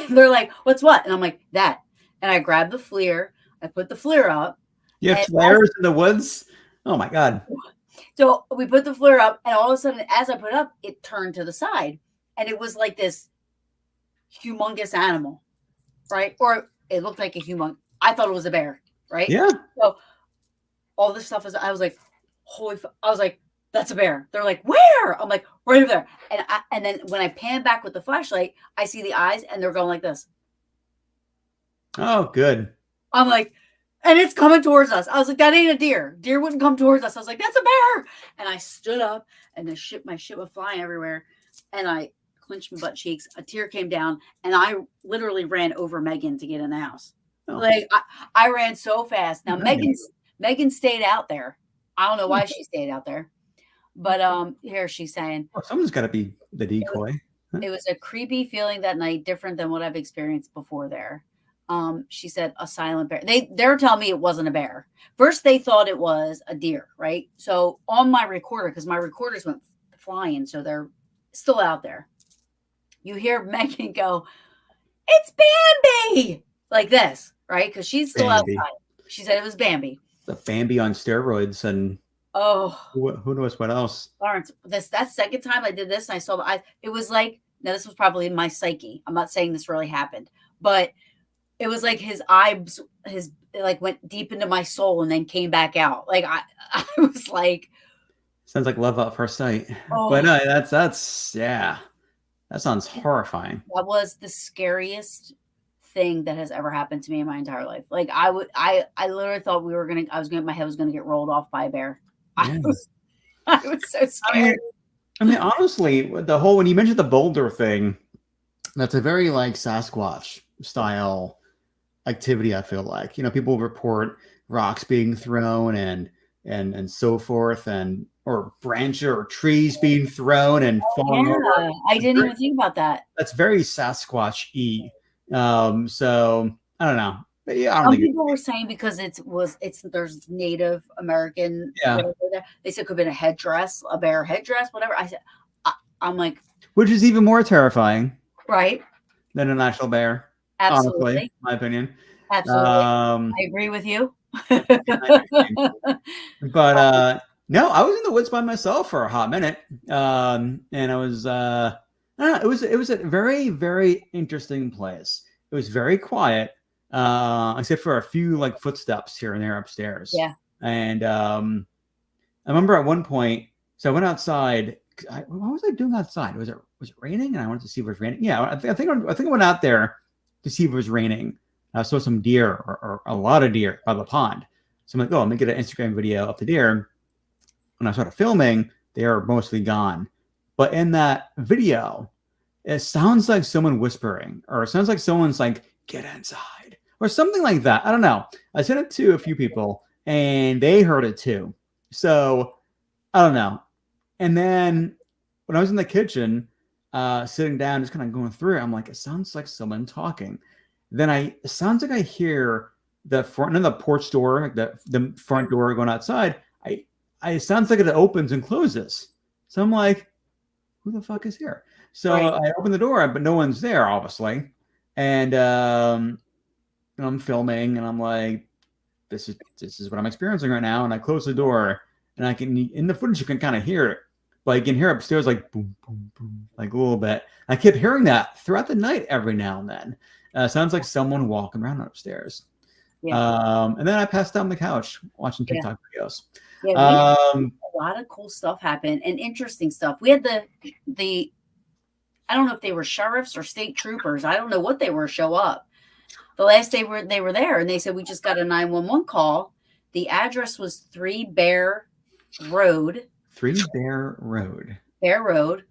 They're like, what's what? And I'm like, that. and I grabbed the FLIR. I put the FLIR up. You have And flares in the woods? Oh my God. So we put the FLIR up, and all of a sudden, as I put it up, it turned to the side, and it was like this humongous animal, right? Or it looked like a humongous. I thought it was a bear, right? Yeah. So all this stuff is. I was like, holy! I was like, that's a bear. They're like, where? I'm like, right over there. And then when I pan back with the flashlight, I see the eyes, and they're going like this. Oh, good. I'm like, and it's coming towards us. I was like, that ain't a deer. Deer wouldn't come towards us. I was like, that's a bear. And I stood up, and my shit was flying everywhere. And I clenched my butt cheeks. A tear came down, and I literally ran over Megan to get in the house. Oh. Like I ran so fast. Now Megan stayed out there. I don't know why she stayed out there, but here she's saying, Oh, someone's got to be the decoy. it was a creepy feeling that night, different than what I've experienced before there. She said a silent bear. They're telling me it wasn't a bear. First, they thought it was a deer, right? So on my recorder, because my recorders went flying, so they're still out there. You hear Megan go, "It's Bambi!" like this, right? Because she's still Bambi. outside. She said it was Bambi. The Bambi on steroids, and who knows what else? Lawrence, that second time I did this, and I saw it was like, now this was probably in my psyche. I'm not saying this really happened, but it was like his eyes, like went deep into my soul and then came back out. Like I was like, sounds like love at first sight. oh, But no, that's yeah, that sounds horrifying. that was the scariest thing that has ever happened to me in my entire life. Like I literally thought my head was gonna get rolled off by a bear. Yeah. I was so scared. I mean, honestly, when you mentioned the boulder thing, that's a very like Sasquatch style activity. I feel like, people report rocks being thrown and so forth, or branches or trees being thrown and falling over. I didn't even think about that. That's very Sasquatch-y. So I don't know. But yeah, I don't Some think people were saying because there's Native American. Yeah. They said it could have been a bear headdress, whatever. I said, I'm like, which is even more terrifying, right? Than an actual bear. Absolutely, honestly, my opinion. Absolutely, I agree with you. But no, I was in the woods by myself for a hot minute, and I was I don't know, it was a very, very interesting place. It was very quiet, except for a few like footsteps here and there upstairs. Yeah. And I remember at one point, so I went outside. What was I doing outside? Was it raining? And I wanted to see if it was raining. Yeah, I think I went out there to see if it was raining. I saw some deer, or a lot of deer by the pond. So I'm like, oh, let me get an Instagram video of the deer. When I started filming, they are mostly gone. But in that video, it sounds like someone whispering, or it sounds like someone's like, get inside, or something like that. I don't know. I sent it to a few people, and they heard it too. So I don't know. And then when I was in the kitchen, sitting down, just kind of going through it, I'm like, it sounds like someone talking. Then it sounds like I hear the front of the porch door, like the front door going outside. It sounds like it opens and closes. So I'm like, who the fuck is here? So I open the door, but no one's there, obviously. And I'm filming, and I'm like, this is what I'm experiencing right now. And I close the door, and I can, in the footage, you can kind of hear it. But you can hear upstairs like boom, boom, boom, like a little bit. I kept hearing that throughout the night every now and then. Sounds like someone walking around upstairs. Yeah. And then I passed out on the couch watching TikTok videos. Yeah, a lot of cool stuff happened and interesting stuff. We had the I don't know if they were sheriffs or state troopers. I don't know what they were show up. The last day they were there, and they said, we just got a 911 call. The address was 3 Bear Road. 3 Bear Road. Bear Road,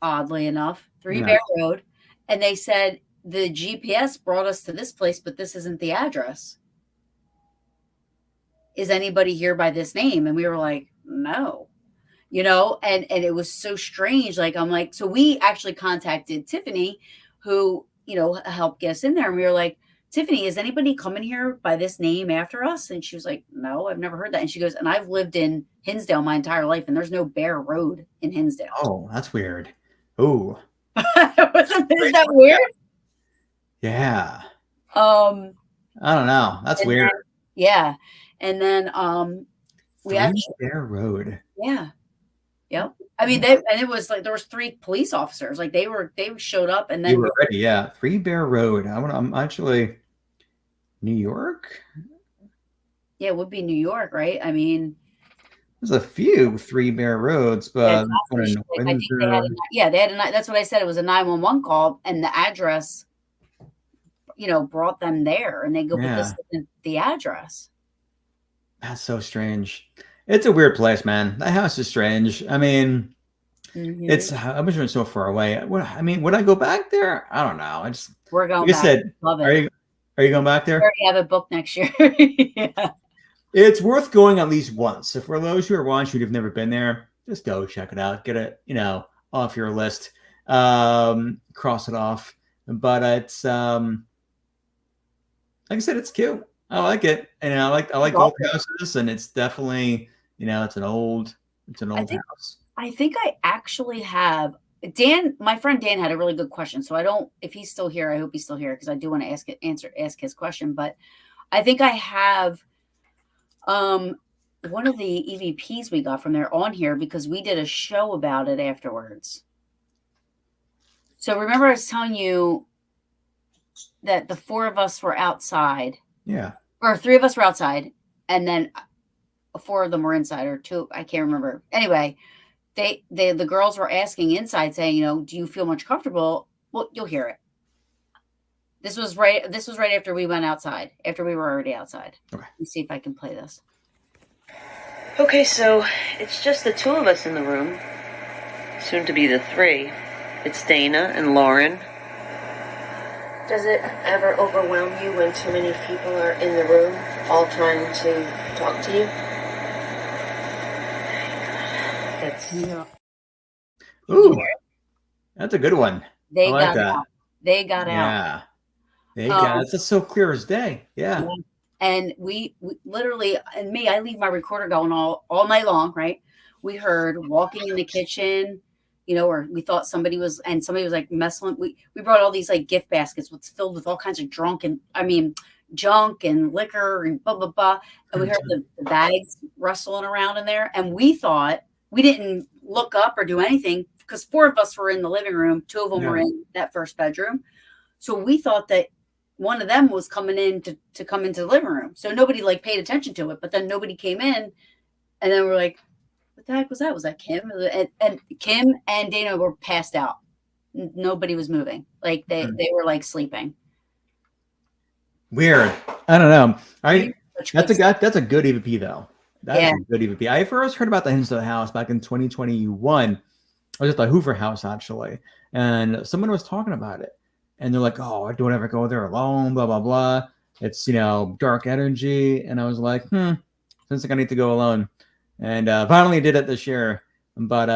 oddly enough. 3 Bear Road. And they said, the GPS brought us to this place, but this isn't the address. Is anybody here by this name? And we were like, no. And it was so strange. Like, I'm like, so we actually contacted Tiffany, who, helped get us in there. And we were like, Tiffany, is anybody coming here by this name after us? And she was like, no, I've never heard that. And she goes, and I've lived in Hinsdale my entire life, and there's no Bear Road in Hinsdale. Oh, that's weird. Oh. Isn't that weird? Yeah. I don't know. That's And weird. then, yeah. And then we Three actually, Bear Road. yeah. Yep. I mean, and it was like there was 3 police officers. Like they showed up, and You then were ready, yeah. Three Bear Road. I'm actually New York. yeah, it would be New York, right? I mean, There's a few Three Bear Roads, yeah, but one Jocelyn in Street. I think they had Windsor. they had that's what I said. It was a 911 call, and the address, brought them there, and they go, but this Yeah, isn't the address. that's so strange. It's a weird place, man. That house is strange. I mean, Hmm. I wish it was so far away. I mean, would I go back there? I don't know. We're going Like I back. said, Love are it. you going back We there? already have it booked next year. Yeah. It's worth going at least once. So for those who are watching who've never been there, just go check it out. Get it, off your list. Cross it off. But it's like I said, it's cute. I like it, and I like old houses, and it's definitely it's an old house. I think I actually have Dan. My friend Dan had a really good question, so I don't. If he's still here, I hope he's still here because I do want to ask his question. But I think I have one of the EVPs we got from there on here because we did a show about it afterwards. So remember, I was telling you that the 4 of us were outside. Yeah. Or 3 of us were outside, and then 4 of them were inside, or 2. I can't remember. Anyway, the girls were asking inside, saying, do you feel much comfortable? Well, you'll hear it. This was right after we went outside, after we were already outside. Okay. Let me see if I can play this. Okay, so it's just the 2 of us in the room. Soon to be the 3. It's Dana and Lauren. Does it ever overwhelm you when too many people are in the room, all trying to talk to you? Ooh, that's a good one. They I like got that. out. They got out. Yeah. They got it's just so clear as day. Yeah. And we literally, and me, I leave my recorder going all night long, right? We heard walking in the kitchen, or we thought somebody was like messing. We brought all these like gift baskets filled with all kinds of junk and liquor and blah, blah, blah. And we heard the bags rustling around in there. And we thought, we didn't look up or do anything because 4 of us were in the living room. 2 of them were in that first bedroom. So we thought that one of them was coming in to come into the living room. So nobody like paid attention to it, but then nobody came in. And then we're like, what the heck was that? Was that Kim? And Kim and Dana were passed out. Nobody was moving. Like they were like sleeping. Weird. I don't know. That's a good EVP though. That's a good EVP. I first heard about the Hinge House back in 2021. I was at the Hoover House actually, and someone was talking about it, and they're like, "Oh, I don't ever go there alone." Blah blah blah. It's dark energy, and I was like, Seems like I need to go alone, and finally did it this year. But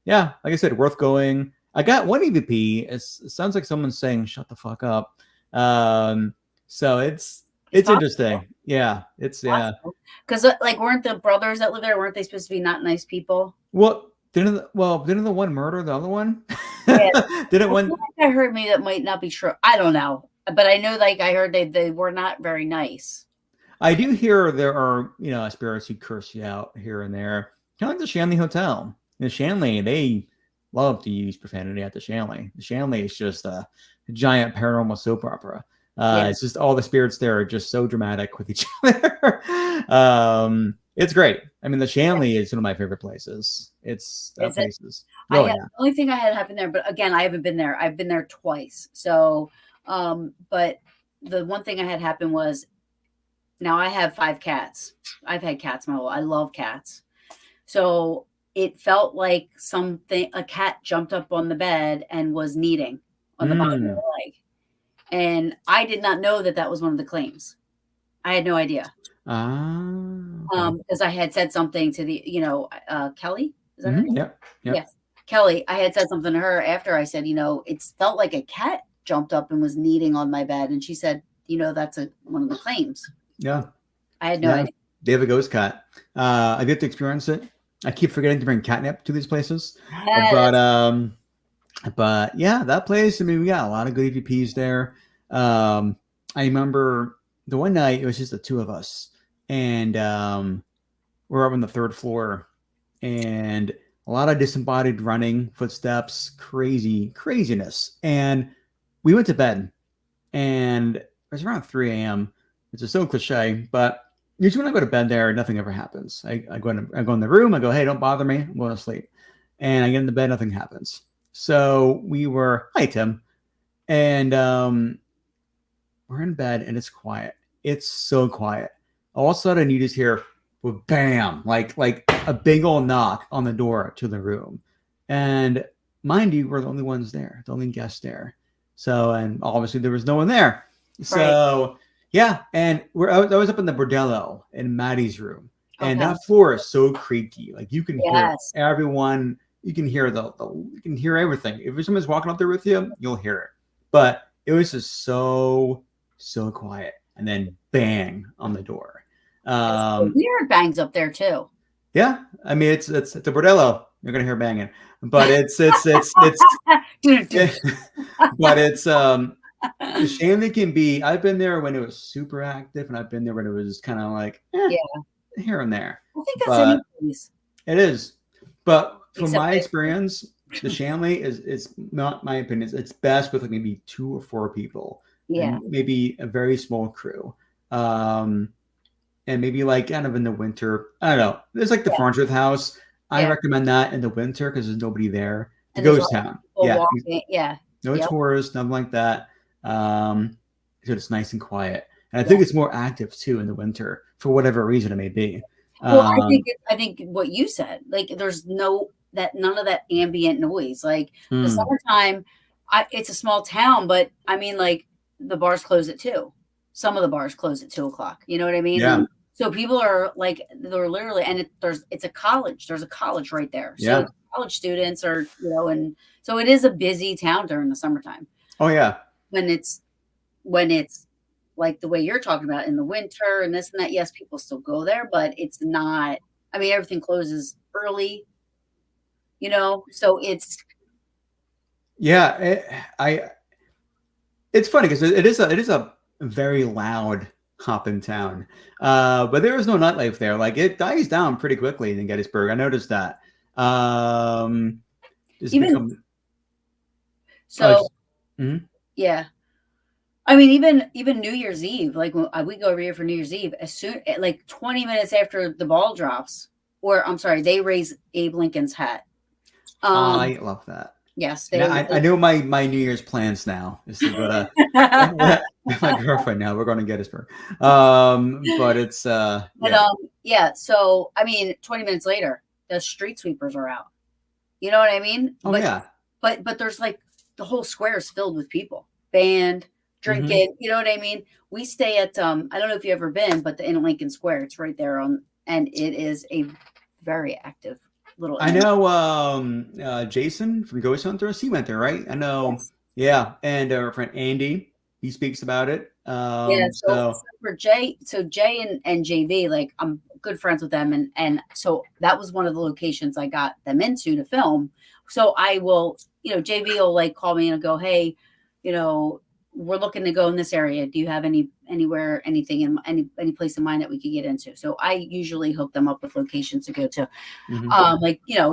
yeah, like I said, worth going. I got one EVP. It sounds like someone's saying, "Shut the fuck up." So it's interesting. Yeah, it's because like weren't the brothers that live there, weren't they supposed to be not nice people? Well, didn't the one murder the other one? Yeah. Didn't one? I heard me that might not be true. I don't know, but I know like I heard they were not very nice. I do hear there are spirits who curse you out here and there, kind of like the Shanley Hotel. The Shanley, they love to use profanity at the Shanley. The Shanley is just a giant paranormal soap opera. It's just all the spirits there are just so dramatic with each other. It's great. I mean, the Shanley is one of my favorite places. It's places. The only thing I had happened there, but again, I haven't been there. I've been there twice. So, but the one thing I had happen was, now I have 5 cats. I've had cats my whole life. I love cats. So it felt like a cat jumped up on the bed and was kneading on the bottom of the leg. And I did not know that was one of the claims. I had no idea. Because I had said something to the, Kelly. Is that her name? Yep. Yes. Kelly. I had said something to her after I said, it felt like a cat jumped up and was kneading on my bed. And she said, that's one of the claims. Yeah. I had no idea. They have a ghost cat. I get to experience it. I keep forgetting to bring catnip to these places. But yeah, that place, I mean, we got a lot of good EVPs there. I remember the one night it was just the two of us, and we're up on the third floor, and a lot of disembodied running, footsteps, craziness, and we went to bed, and it was around 3 a.m., which is so cliche, but usually when I go to bed there, nothing ever happens. I go in the room, I go, hey, don't bother me, I'm going to sleep. And I get into bed, nothing happens. So hi, Tim. And we're in bed and it's quiet. It's so quiet. All of a sudden you just hear, bam, like a big old knock on the door to the room. And mind you, we're the only ones there, the only guests there. So, and obviously there was no one there. So, right. Yeah. And I was up in the bordello in Maddie's room. And that floor is so creaky. Like you can hear everyone. You can hear you can hear everything. If someone's walking up there with you, you'll hear it. But it was just so quiet. And then bang on the door. Weird bangs up there too. Yeah, I mean it's a bordello. You're gonna hear banging, but it's but it's the shame they can be. I've been there when it was super active, and I've been there when it was kind of like here and there. I think that's anybody's. It is, but from my experience, the Shanley is not my opinion. It's best with like maybe 2 or 4 people. Yeah, maybe a very small crew. And maybe like kind of in the winter, I don't know. There's like the Farnsworth House. I recommend that in the winter because there's nobody there. It's a ghost town. No tourists, nothing like that. So it's nice and quiet. And I think it's more active too in the winter for whatever reason it may be. Well, I think what you said, like there's none of that ambient noise. Like the summertime, it's a small town, but I mean, like the bars close at 2. Some of the bars close at 2:00. You know what I mean? Yeah. And so people are like, they're literally, and it's a college. There's a college right there. So college students are, and so it is a busy town during the summertime. Oh yeah. When it's like the way you're talking about in the winter and this and that, yes, people still go there, but it's not, I mean, everything closes early, so it's. Yeah. It's funny because it is a very loud hoppin' town. But there is no nightlife there. Like it dies down pretty quickly in Gettysburg. I noticed that. Yeah. I mean, even New Year's Eve, like when we go over here for New Year's Eve, as soon like 20 minutes after the ball drops, or I'm sorry, they raise Abe Lincoln's hat. I love that. Yes, I know my New Year's plans now is to go to my girlfriend. Now we're going to Gettysburg, but it's So I mean, 20 minutes later, the street sweepers are out. You know what I mean? But there's like the whole square is filled with people, band, drinking. You know what I mean? We stay at I don't know if you've ever been, but in Lincoln Square, it's right there and it is a very active. I know Jason from Ghost Hunters. He went there, right? I know. Yes. Yeah, and our friend Andy, he speaks about it. So for Jay and JV, like I'm good friends with them, and so that was one of the locations I got them into to film. So I will, JV will like call me and go, hey, we're looking to go in this area. Do you have anything in any place in mind that we could get into? So I usually hook them up with locations to go to.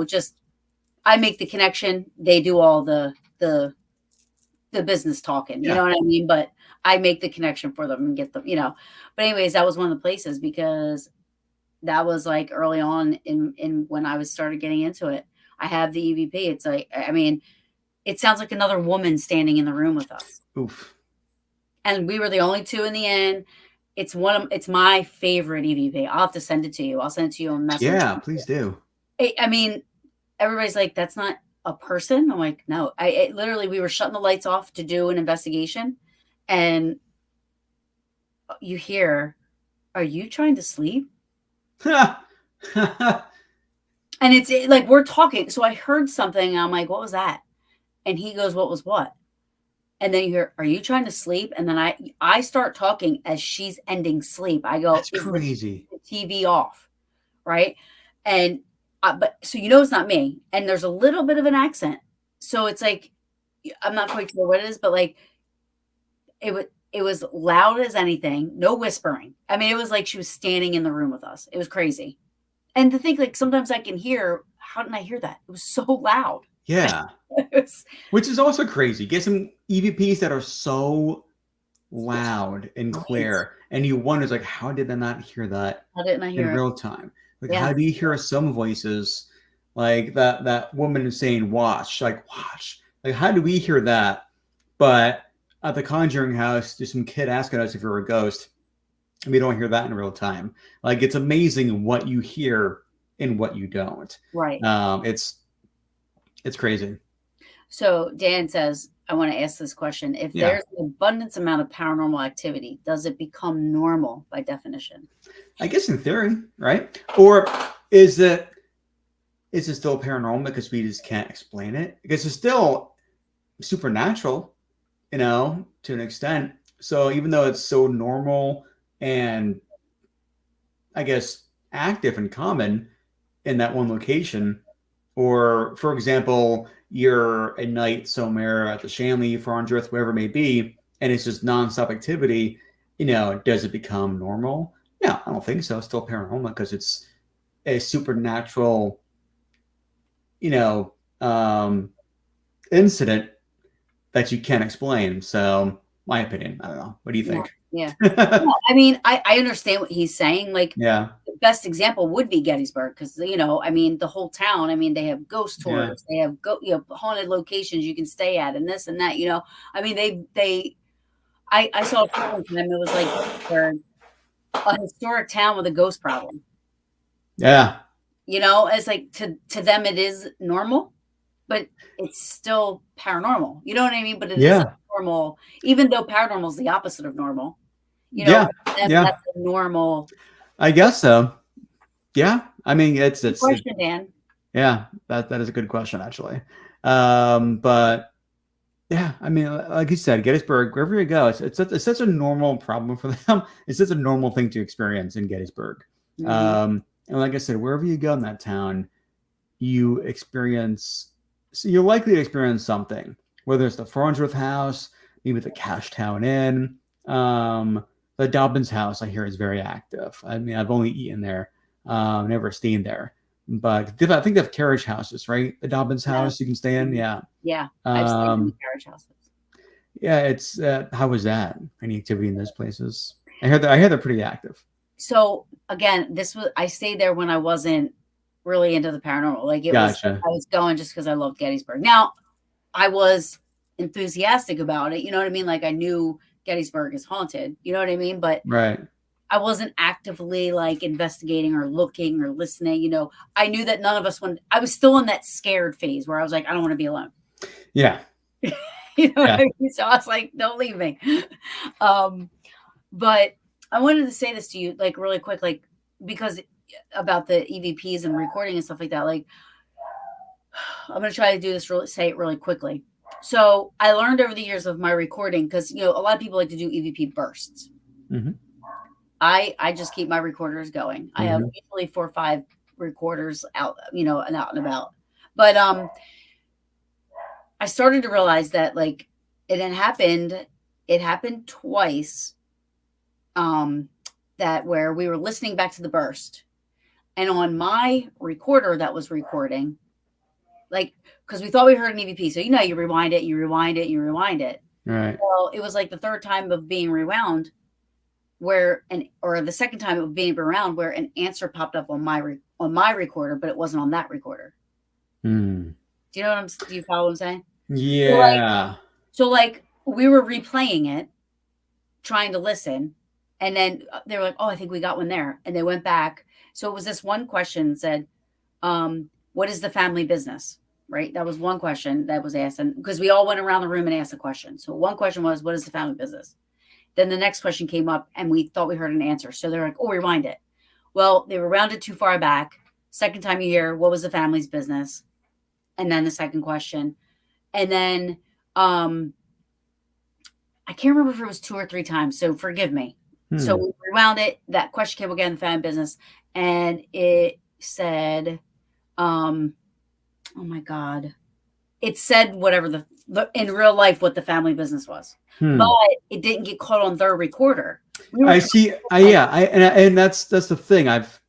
Just I make the connection. They do all the business talking, you know what I mean? But I make the connection for them and get them, but anyways, that was one of the places because that was like early on in when I was started getting into it. I have the EVP. It's like, I mean, it sounds like another woman standing in the room with us. Oof. And we were the only 2 in the end. It's my favorite EVP. I'll have to send it to you. I'll send it to you on message. Yeah, please do. I mean, everybody's like, that's not a person. I'm like, no. Literally, we were shutting the lights off to do an investigation, and you hear, "Are you trying to sleep?" And it's like we're talking. So I heard something. And I'm like, "What was that?" And he goes, "What was what?" And then you hear, "Are you trying to sleep?" And then I start talking as she's ending sleep. I go, "That's crazy." The TV off, right? And but so it's not me. And there's a little bit of an accent, so it's like I'm not quite sure what it is, but like It was loud as anything, no whispering. I mean, it was like she was standing in the room with us. It was crazy. And to think, like, sometimes I can hear, how didn't I hear that? It was so loud. Yeah. Which is also crazy. Get some EVPs that are so loud and clear, and you wonder, like, how did I not hear that How didn't I in hear it? real time? Like, Yeah. how do you hear some voices like that woman is saying, watch, like, watch. Like, how do we hear that? But at the Conjuring house, there's some kid asking us if you're a ghost. And we don't hear that in real time. Like, it's amazing what you hear and what you don't. Right. It's crazy. So Dan says, I want to ask this question. If there's an abundance amount of paranormal activity, does it become normal by definition? I guess in theory, right? Or is it still paranormal because we just can't explain it? Because it's still supernatural, to an extent. So even though it's so normal and I guess active and common in that one location, or for example, you're a night somewhere at the Shanley, Farnworth, wherever it may be, and it's just nonstop activity, does it become normal? No, I don't think so. It's still paranormal because it's a supernatural, incident that you can't explain. So, my opinion, I don't know. What do you think? Yeah. Well, I mean, I understand what he's saying. Like, Yeah. the best example would be Gettysburg because, I mean, the whole town, I mean, they have ghost tours, they have haunted locations you can stay at and this and that, I mean, I saw a film one time, it was like Gettysburg, a historic town with a ghost problem. Yeah. It's like to them it is normal, but it's still paranormal. You know what I mean? But it is normal, even though paranormal is the opposite of normal. That's a normal. I guess so. Yeah. I mean, it's question, Dan. Yeah, that is a good question, actually. But yeah, I mean, like you said, Gettysburg, wherever you go, it's such a normal problem for them. It's such a normal thing to experience in Gettysburg. And like I said, wherever you go in that town, you're likely to experience something, whether it's the Farnsworth House, maybe the Cashtown Inn, the Dobbins House. I hear is very active. I mean, I've only eaten there, never stayed there, but I think they have carriage houses, right? The Dobbins House you can stay in. Yeah. I've stayed in the carriage houses. Yeah, it's how was that? Any activity in those places? I heard they're pretty active. So again, I stayed there when I wasn't really into the paranormal. Like I was going just because I loved Gettysburg. Now, I was enthusiastic about it. You know what I mean? Like I knew Gettysburg is haunted. You know what I mean? But I wasn't actively like investigating or looking or listening. I knew that none of us wanted. I was still in that scared phase where I was like, I don't want to be alone. Yeah. What I mean? So I was like, don't leave me. But I wanted to say this to you, like really quick, like because about the EVPs and recording and stuff like that. Like, I'm going to try to do this, say it really quickly. So I learned over the years of my recording, because, a lot of people like to do EVP bursts. Mm-hmm. I just keep my recorders going. Mm-hmm. I have usually 4 or 5 recorders out, and out and about. But I started to realize that like it happened twice. That where we were listening back to the burst, and on my recorder that was recording, like, because we thought we heard an EVP. So, you rewind it, you rewind it, you rewind it. Right. Well, it was like the third time of being rewound or the second time of being rewound where an answer popped up on my recorder, but it wasn't on that recorder. Mm. Do you follow what I'm saying? Yeah. So we were replaying it, trying to listen. And then they were like, oh, I think we got one there. And they went back. So it was this one question said, what is the family business? Right. That was one question that was asked. And because we all went around the room and asked a question. So one question was, what is the family business? Then the next question came up and we thought we heard an answer. So they're like, oh, rewind it. Well, they were rounded too far back. Second time you hear, what was the family's business? And then the second question. And then I can't remember if it was 2 or 3 times. So forgive me. So we rewound it. That question came again, the family business. And it said, oh my God. It said whatever in real life what the family business was, but it didn't get caught on their recorder. I see. And that's the thing. I've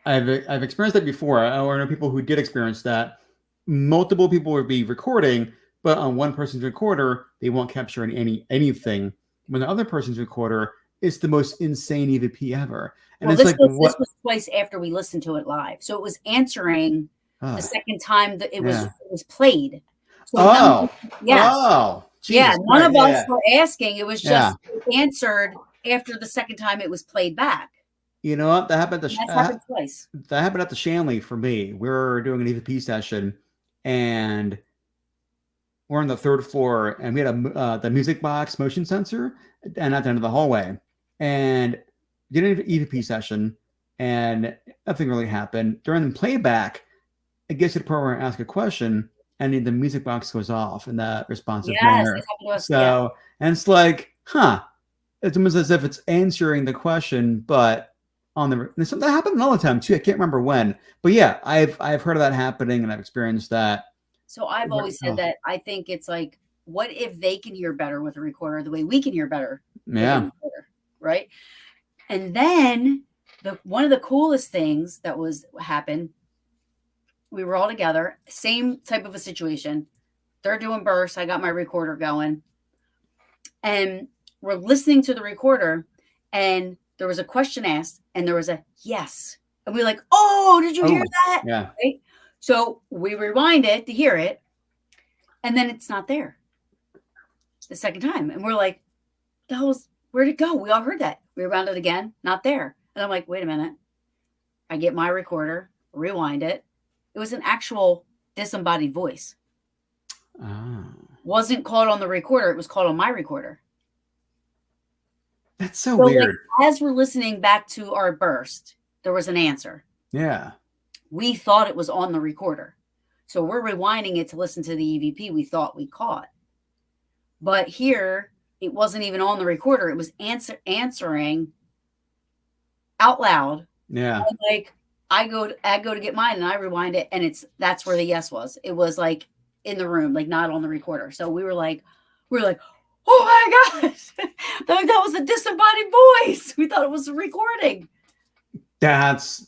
experienced that before. I know people who did experience that. Multiple people would be recording, but on one person's recorder, they won't capture anything. When the other person's recorder, it's the most insane EVP ever. And well, it's this was twice after we listened to it live, so it was answering the second time that it was played. So oh, none of us were asking. It was just answered after the second time it was played back. You know what? That happened twice. That happened at the Shanley for me. We were doing an EVP session, and we're on the 3rd floor, and we had the music box motion sensor, and at the end of the hallway, and did an EVP session, and nothing really happened. During the playback, it gets to the point where I ask a question, and the music box goes off in that responsive manner. So, and it's like, it's almost as if it's answering the question, but on the that happened all the time too. I can't remember when, but yeah, I've heard of that happening, and I've experienced that. So I've always said that I think it's like, what if they can hear better with a recorder the way we can hear better? Yeah. Right. And then one of the coolest things that happened, we were all together, same type of a situation. They're doing bursts. I got my recorder going, and we're listening to the recorder, and there was a question asked, and there was a yes. And we were like, oh, did you hear that? Yeah. Right? So we rewind it to hear it, and then it's not there the second time. And we're like, where'd it go? We all heard that. We rewound it again, not there. And I'm like, wait a minute. I get my recorder, rewind it. It was an actual disembodied voice. Wasn't caught on the recorder. It was caught on my recorder. That's so weird. Like, as we're listening back to our burst, there was an answer. Yeah. We thought it was on the recorder. So we're rewinding it to listen to the EVP we thought we caught. But here, it wasn't even on the recorder. It was answering out loud. Yeah. And like I go to get mine, and I rewind it, and that's where the yes was. It was like in the room, like not on the recorder. So we were like, oh my gosh, that was a disembodied voice. We thought it was a recording. That's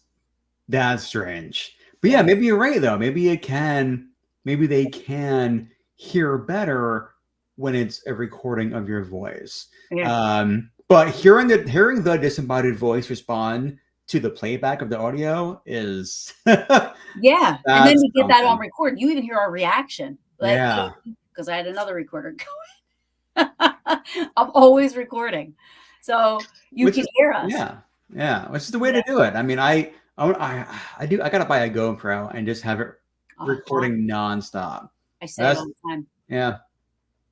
strange. But yeah, maybe you're right though. Maybe they can hear better when it's a recording of your voice. Yeah. But hearing the disembodied voice respond to the playback of the audio is yeah. And then we get that on record. You even hear our reaction. Like, because I had another recorder going. I'm always recording, so you can hear us. Yeah, which is the way to do it. I mean, I gotta buy a GoPro and just have it recording nonstop. I say it all the time. Yeah,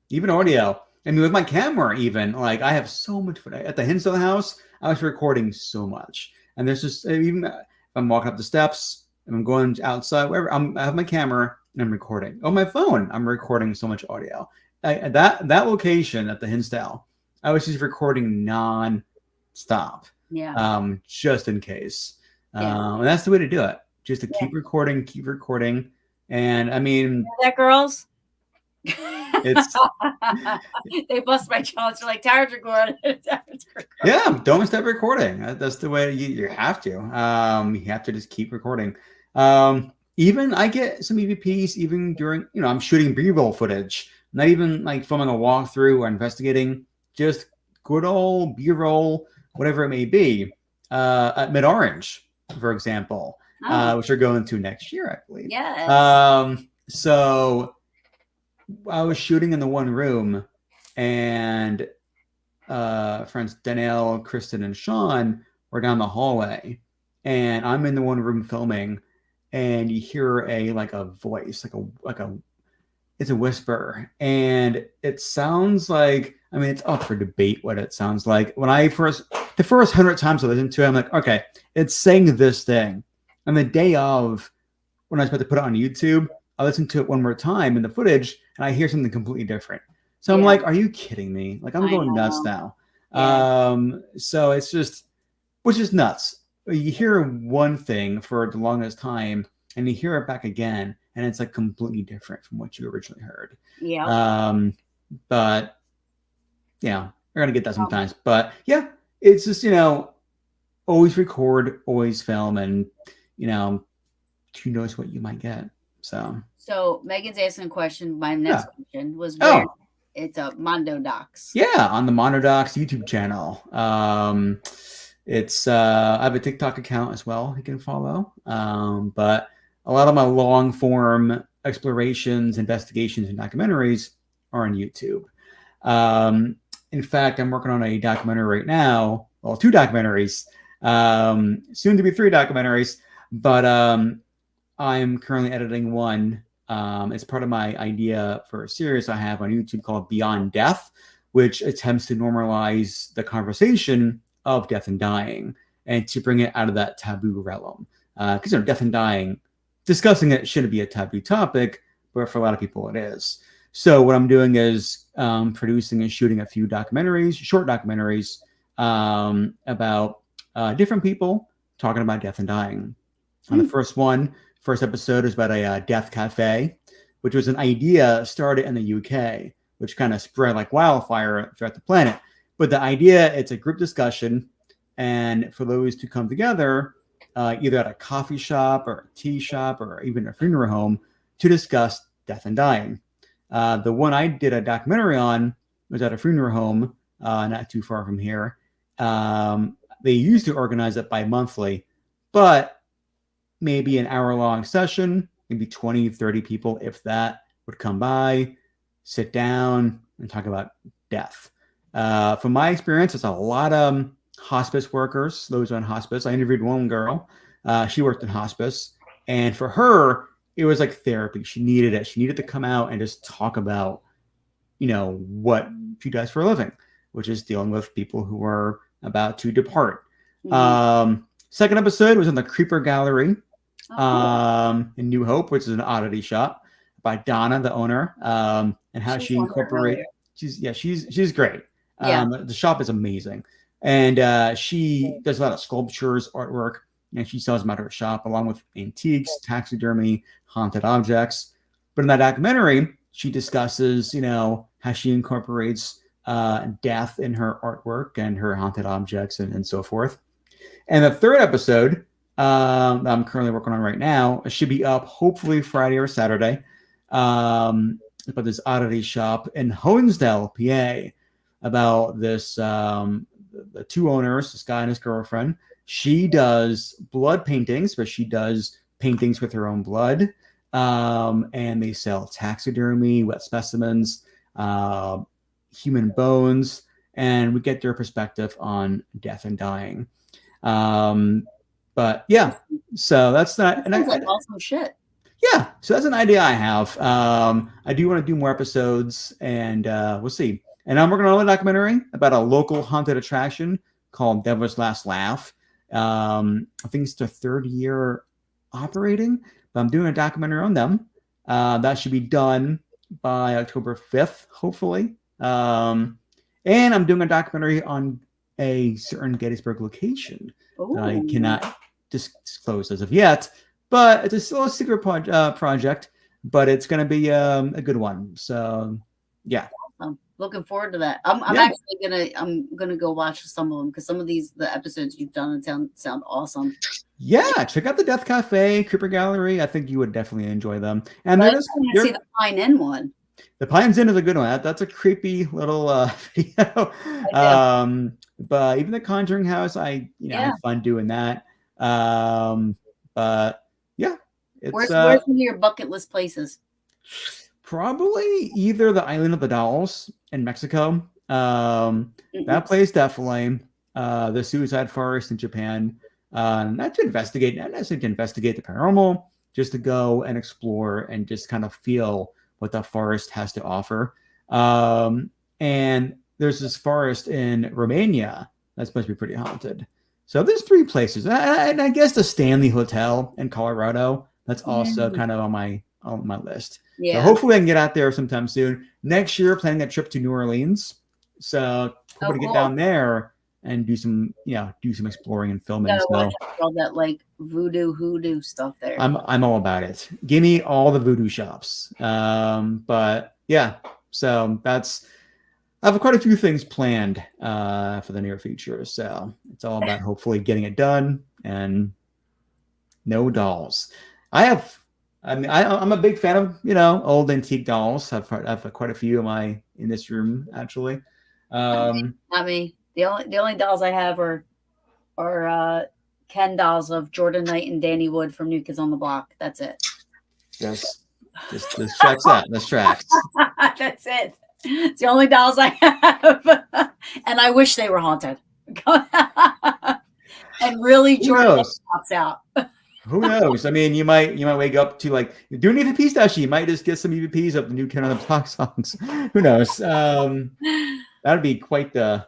even audio. I mean, with my camera, even like I have so much fun. At the Hinsdale house, I was recording so much, and there's just even if I'm walking up the steps and I'm going outside, wherever I have my camera and I'm recording. On my phone, I'm recording so much audio. At that location at the Hinsdale, I was just recording non-stop. Yeah. Just in case. And that's the way to do it. Just to keep recording. And I mean, that girls. It's they bust my jaws. They're like, Tara's recording. Yeah, don't stop recording. That's the way you have to. You have to just keep recording. Even I get some EVPs even during, I'm shooting B-roll footage. Not even like filming a walkthrough or investigating, just good old B-roll, whatever it may be, at Mid-Orange, for example, which we're going to next year, I believe. Yes. So I was shooting in the one room, and friends Danielle, Kristen, and Sean were down the hallway, and I'm in the one room filming, and you hear a voice, like a it's a whisper, and it sounds like, I mean, it's up for debate what it sounds like. When the first 100 times I listened to it, I'm like, okay, it's saying this thing. And the day of, when I was about to put it on YouTube, I listened to it one more time in the footage, and I hear something completely different. So I'm like, are you kidding me? Like, I'm going nuts now. Yeah. So it's just, which is nuts. You hear one thing for the longest time, and you hear it back again, and it's like completely different from what you originally heard. Yeah. But yeah, we're gonna get that sometimes. But yeah, it's just, you know, always record, always film, and you know, who knows what you might get. So Megan's asking a question. My next question was where Oh, it's a Mondodocs. yeah, on the Mondodocs YouTube channel. It's I have a TikTok account as well you can follow. But a lot of my long form explorations, investigations, and documentaries are on YouTube. In fact, I'm working on a documentary right now. Well, 2 documentaries, soon to be 3 documentaries. But I'm currently editing one. It's part of my idea for a series I have on YouTube called Beyond Death, which attempts to normalize the conversation of death and dying and to bring it out of that taboo realm. Because death and dying, discussing it shouldn't be a taboo topic, but for a lot of people it is. So what I'm doing is producing and shooting a few documentaries, short documentaries, about different people talking about death and dying. And the first episode is about a death cafe, which was an idea started in the UK, which kind of spread like wildfire throughout the planet. But the idea, it's a group discussion, and for those to come together, either at a coffee shop or a tea shop or even a funeral home, to discuss death and dying. The one I did a documentary on was at a funeral home, not too far from here. They used to organize it bi-monthly, but maybe an hour-long session, maybe 20, 30 people, if that, would come by, sit down, and talk about death. From my experience, it's a lot of hospice workers, those on hospice. I interviewed one girl. She worked in hospice. And for her, it was like therapy. She needed it. She needed to come out and just talk about, you know, what she does for a living, which is dealing with people who are about to depart. Second episode was in the Creeper Gallery in New Hope, which is an oddity shop by Donna, the owner, and how she incorporated. She's great. The shop is amazing, and she does a lot of sculptures, artwork, and she sells them at her shop along with antiques, taxidermy, haunted objects. But in that documentary, she discusses, you know, how she incorporates death in her artwork and her haunted objects and so forth. And the third episode I'm currently working on right now, it should be up hopefully Friday or Saturday. About this oddity shop in Honesdale, PA, about this the 2 owners, this guy and his girlfriend. She does blood paintings, but she does paintings with her own blood. And they sell taxidermy, wet specimens, human bones, and we get their perspective on death and dying. But yeah, so that's not like awesome shit. Yeah, so that's an idea I have. I do want to do more episodes, and we'll see. And I'm working on another documentary about a local haunted attraction called Devil's Last Laugh. I think it's their 3rd year operating, but I'm doing a documentary on them. That should be done by October 5th, hopefully. And I'm doing a documentary on a certain Gettysburg location that I cannot disclose as of yet, but it's still a secret project, but it's going to be a good one. So yeah, I'm looking forward to that. I'm actually gonna go watch some of them, because some of the episodes you've done sound awesome. Yeah, check out the Death Cafe, Creeper Gallery. I think you would definitely enjoy them. And I just want to see the Pine Inn one. The Pines Inn is a good one. That's a creepy little video. But even the Conjuring House, I had fun doing that. But yeah, where's one of your bucket list places? Probably either the Island of the Dolls in Mexico. That place definitely. The Suicide Forest in Japan. Not necessarily to investigate the paranormal, just to go and explore and just kind of feel what the forest has to offer. And there's this forest in Romania that's supposed to be pretty haunted. So there's 3 places. And I guess the Stanley Hotel in Colorado, that's also kind of on my list. Yeah. So hopefully I can get out there sometime soon. Next year, planning a trip to New Orleans. So hoping to get down there and do some exploring and You filming. gotta watch So all that like voodoo hoodoo stuff there. I'm all about it. Give me all the voodoo shops. But yeah, so I have quite a few things planned for the near future. So it's all about hopefully getting it done and no dolls. I'm a big fan of old antique dolls. I've quite a few in this room actually. Not me. The only dolls I have are Ken dolls of Jordan Knight and Danny Wood from New Kids on the Block. That's it. Just this tracks out. This tracks. That's it. It's the only dolls I have, and I wish they were haunted. And really, Jordan pops out. Who knows? I mean, you might wake up to like do an EVP station. You might just get some EVPs of the new Ken on the Block songs. Who knows? That'd be quite the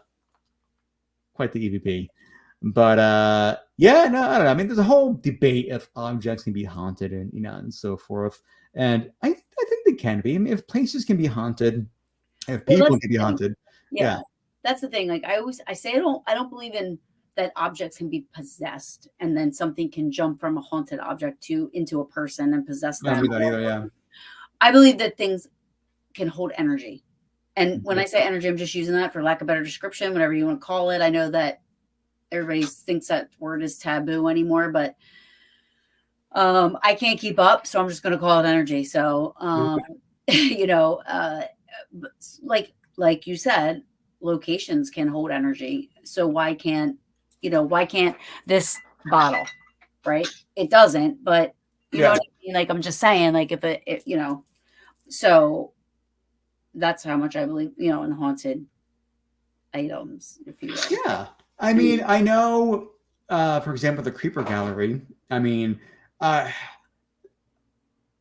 EVP. But yeah, no, I don't know. I mean, there's a whole debate if objects can be haunted and and so forth. And I think they can be. I mean, if places can be haunted, if people can be haunted, yeah. That's the thing. Like I say, I don't believe in that objects can be possessed and then something can jump from a haunted object into a person and possess them. I don't believe that either, yeah. I believe that things can hold energy. And when I say energy, I'm just using that for lack of better description, whatever you want to call it. I know that everybody thinks that word is taboo anymore, but I can't keep up, so I'm just going to call it energy. So, like you said, locations can hold energy. So why can't this bottle, right? It doesn't, but you know what I mean? Like, I'm just saying, like, if it so that's how much I believe, in haunted items, if you will. Yeah. I mean, I know, for example, the Creeper Gallery. I mean, I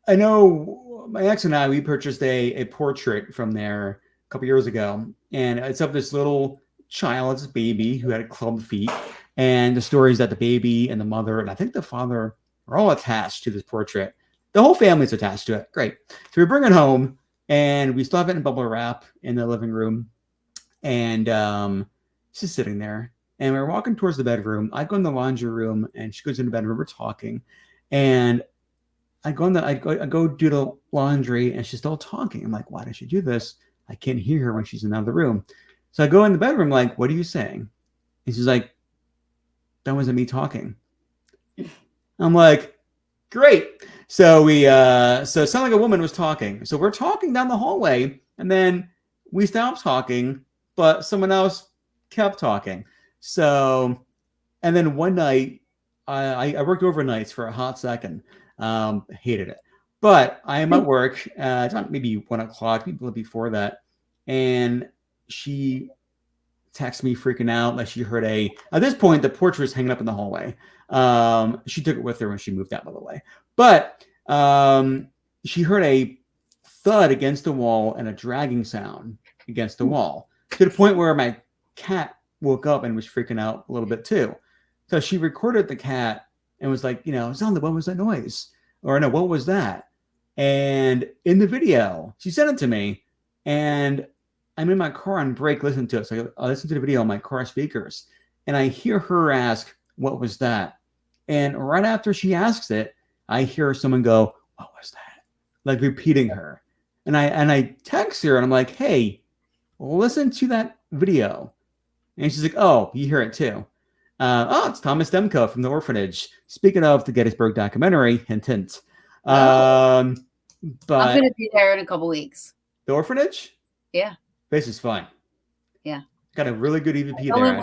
know my ex and I, we purchased a portrait from there a couple years ago, and it's of this little child, this baby who had club feet, and the story is that the baby and the mother and I think the father are all attached to this portrait. The whole family's attached to it. Great. So we bring it home, and we still have it in bubble wrap in the living room, and it's just sitting there. And we're walking towards the bedroom. I go in the laundry room, and she goes in the bedroom. We're talking, and I go do the laundry, and she's still talking. I'm like, why does she do this? I can't hear her when she's in another room. So I go in the bedroom, like, what are you saying? And she's like, that wasn't me talking. I'm like, great. So so it sounded like a woman was talking. So we're talking down the hallway, and then we stopped talking, but someone else kept talking. So, and then one night, I worked overnights for a hot second. Hated it. But I am at work. It's not maybe 1 o'clock, maybe a little before that. And she texted me freaking out like she heard at this point, the portrait was hanging up in the hallway. She took it with her when she moved out, by the way. But she heard a thud against the wall and a dragging sound against the wall to the point where my cat woke up and was freaking out a little bit too. So she recorded the cat and was like, Zelda, what was that noise? Or no, what was that? And in the video, she sent it to me, and I'm in my car on break listening to it. So I listen to the video on my car speakers, and I hear her ask, what was that? And right after she asks it, I hear someone go, what was that? Like repeating her. And I text her, and I'm like, hey, listen to that video. And she's like, oh, you hear it too. It's Thomas Demko from The Orphanage. Speaking of the Gettysburg documentary, hint, hint. But I'm going to be there in a couple weeks. The Orphanage? Yeah. This is fun. Yeah. Got a really good EVP there.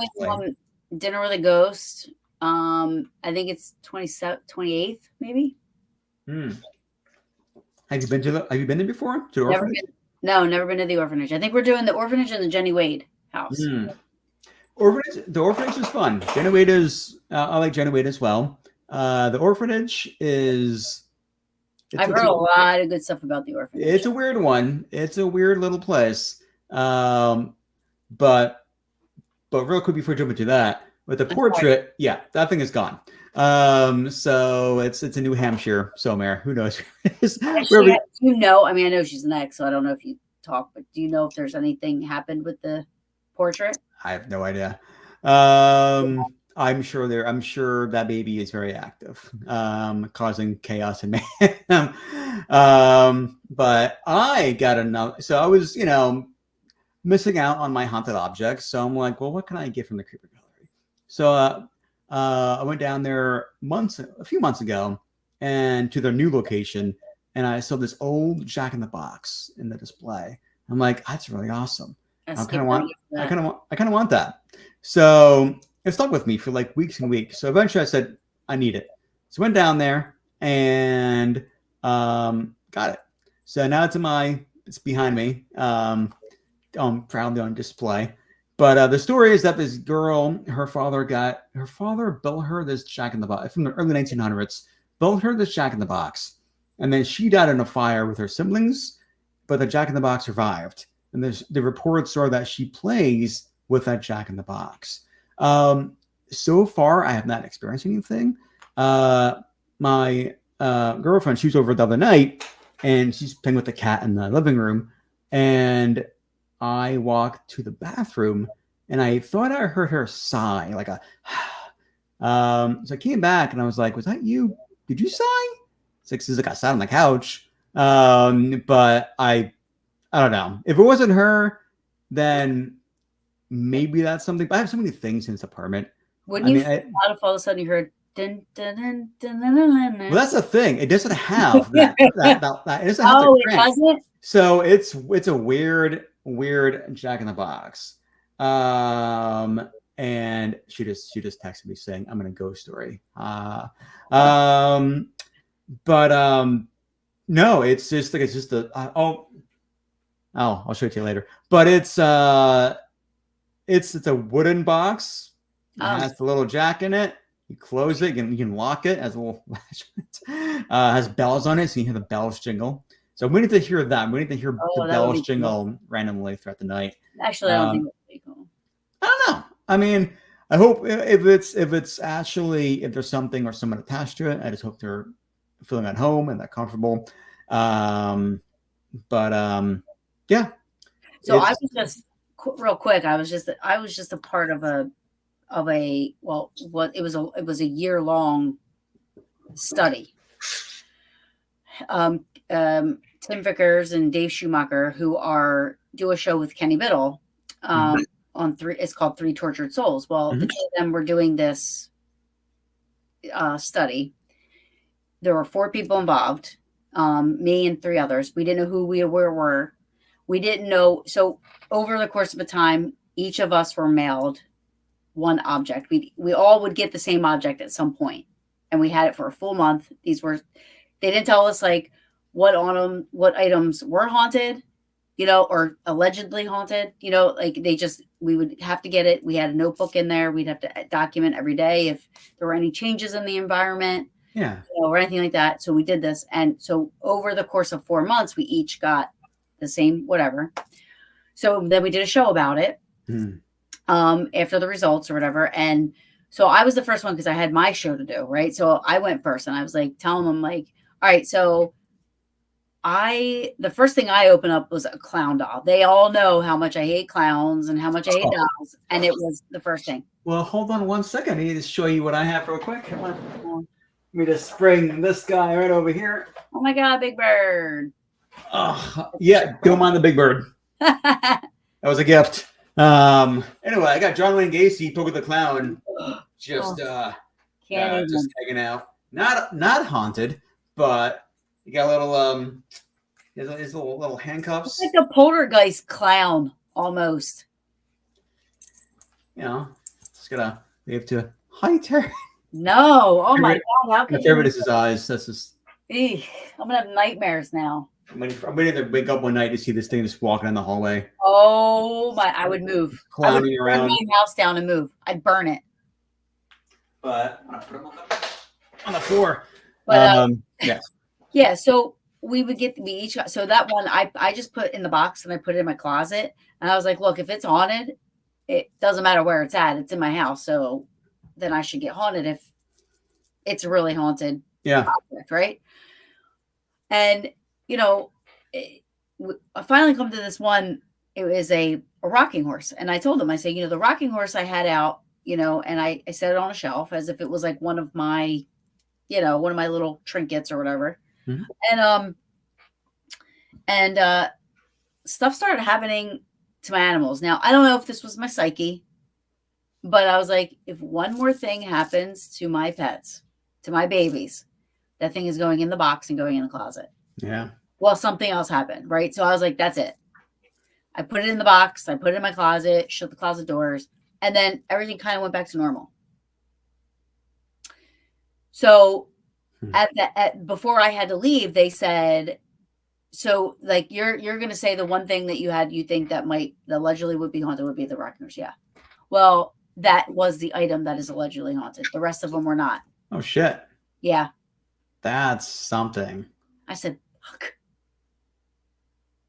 Dinner with a Ghost. I think it's 28th, maybe. Have you been there before? To the Orphanage? Never been to the Orphanage. I think we're doing the Orphanage and the Jenny Wade house. The Orphanage is fun. Jenny Wade is. I like Jenny Wade as well. The Orphanage is. I've heard a lot of good stuff about the Orphanage. It's a weird one. It's a weird little place. But real quick before jumping to that, with the portrait, yeah, that thing is gone. So it's in New Hampshire somewhere. Who knows? I mean, I know she's an ex, so I don't know if you talk, but do you know if there's anything happened with the portrait? I have no idea. I'm sure that baby is very active, causing chaos and mayhem. But I got enough. So I was, missing out on my haunted objects. So I'm like, well, what can I get from the creeper gallery? So I went down there a few months ago, and to their new location, and I saw this old Jack in the Box in the display. I'm like, that's really awesome. I kind of want that. So it stuck with me for like weeks and weeks. So eventually I said, I need it. So I went down there and got it. So now it's behind me. Proudly on display. But the story is that this girl, her father built her this Jack in the Box from the early 1900s, built her this Jack in the Box. And then she died in a fire with her siblings, but the Jack in the Box survived. And the reports are that she plays with that Jack in the Box. So far, I have not experienced anything. My girlfriend, she was over the other night, and she's playing with the cat in the living room. And I walked to the bathroom, and I thought I heard her sigh, like a. So I came back, and I was like, "Was that you? Did you sigh?" It's like I sat on the couch. But I don't know. If it wasn't her, then maybe that's something. But I have so many things in this apartment. Wouldn't you feel out if all of a sudden you heard dun, dun, dun, dun, dun, dun, dun. Well, that's the thing. It doesn't have that. It doesn't have it doesn't? So it's a weird Jack in the Box. And she just texted me saying, I'm in a ghost story. No, it's just like I'll show it to you later. But it's a wooden box. It has the little jack in it. You close it, you can lock it, has a little latch on it. Has bells on it, so you hear the bells jingle. So we need to hear that. We need to hear the bells jingle randomly throughout the night. Actually, I don't think that's pretty cool. I don't know. I mean, I hope if there's something or someone attached to it, I just hope they're feeling at home and they're comfortable. Yeah. So I was just real quick. I was just a part of it was a year-long study. Tim Vickers and Dave Schumacher, who do a show with Kenny Biddle, on it's called Three Tortured Souls. Well, the two of them were doing this study. There were 4 people involved, me and 3 others. We didn't know who we were. We didn't know. So over the course of a time, each of us were mailed one object. We all would get the same object at some point, and we had it for a full month. They didn't tell us like what items were haunted, or allegedly haunted, like we would have to get it. We had a notebook in there. We'd have to document every day if there were any changes in the environment, or anything like that. So we did this. And so over the course of 4 months, we each got the same, whatever. So then we did a show about it, after the results or whatever. And so I was the first one because I had my show to do. Right. So I went first and I was like, telling them like, all right, so the first thing I opened up was a clown doll. They all know how much I hate clowns and how much I hate dolls. And it was the first thing. Well, hold on one second. I need to show you what I have real quick. Come on. Let me just bring this guy right over here. Oh my God, Big Bird. Oh, yeah. Don't mind the Big Bird. That was a gift. Anyway, I got John Wayne Gacy, Poke the Clown, just hanging out. Not haunted, but you got a little his little handcuffs. It's like a poltergeist clown almost. Just gotta wave to hi Terry. No, oh my God, how can you? His eyes. That's just. I'm gonna have nightmares now. I'm waiting to wake up one night to see this thing just walking in the hallway. Oh my! I would move. Clowning around. Burn my house down and move. I'd burn it. But I'm gonna put them on the floor. But yeah. Yeah. So we each got. So that one I just put in the box and I put it in my closet. And I was like, look, if it's haunted, it doesn't matter where it's at. It's in my house. So then I should get haunted if it's really haunted. Yeah. Object, right. And I finally come to this one. It was a rocking horse. And I told them, I said, the rocking horse I had out and I set it on a shelf as if it was like one of my, one of my little trinkets or whatever. Mhm. And stuff started happening to my animals. Now, I don't know if this was my psyche, but I was like, if one more thing happens to my pets, to my babies, that thing is going in the box and going in the closet. Yeah. Well, something else happened, right? So I was like, that's it. I put it in the box. I put it in my closet, shut the closet doors, and then everything kind of went back to normal. So before I had to leave, they said, so like you're going to say the one thing that you think that allegedly would be haunted would be the Reckners. Yeah. Well, that was the item that is allegedly haunted. The rest of them were not. Oh shit. Yeah. That's something. I said, fuck.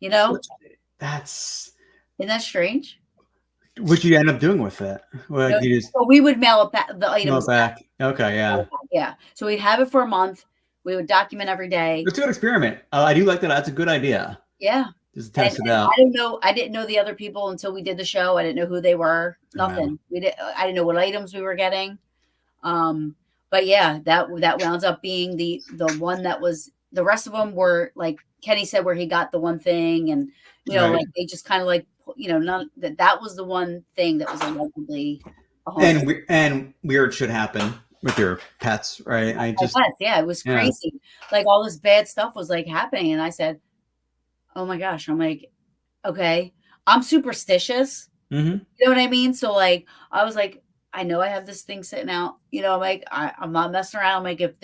Isn't that strange? What you end up doing with it? Well, so we would mail it back, the items back. Okay, yeah. Yeah. So we'd have it for a month. We would document every day. Let's do an experiment. I do like that. That's a good idea. Yeah. Just test it out. I didn't know the other people until we did the show. I didn't know who they were. Nothing. I didn't know what items we were getting. But yeah, that wound up being the one that was. The rest of them were like Kenny said, where he got the one thing, and like they just kind of like that was the one thing that was allegedly and weird shit happen with your pets, right? It was crazy. Like all this bad stuff was like happening, and I said, "Oh my gosh!" I'm like, "Okay, I'm superstitious." Mm-hmm. You know what I mean? So like, I was like, I know I have this thing sitting out. I'm like, I'm not messing around. I'm like, if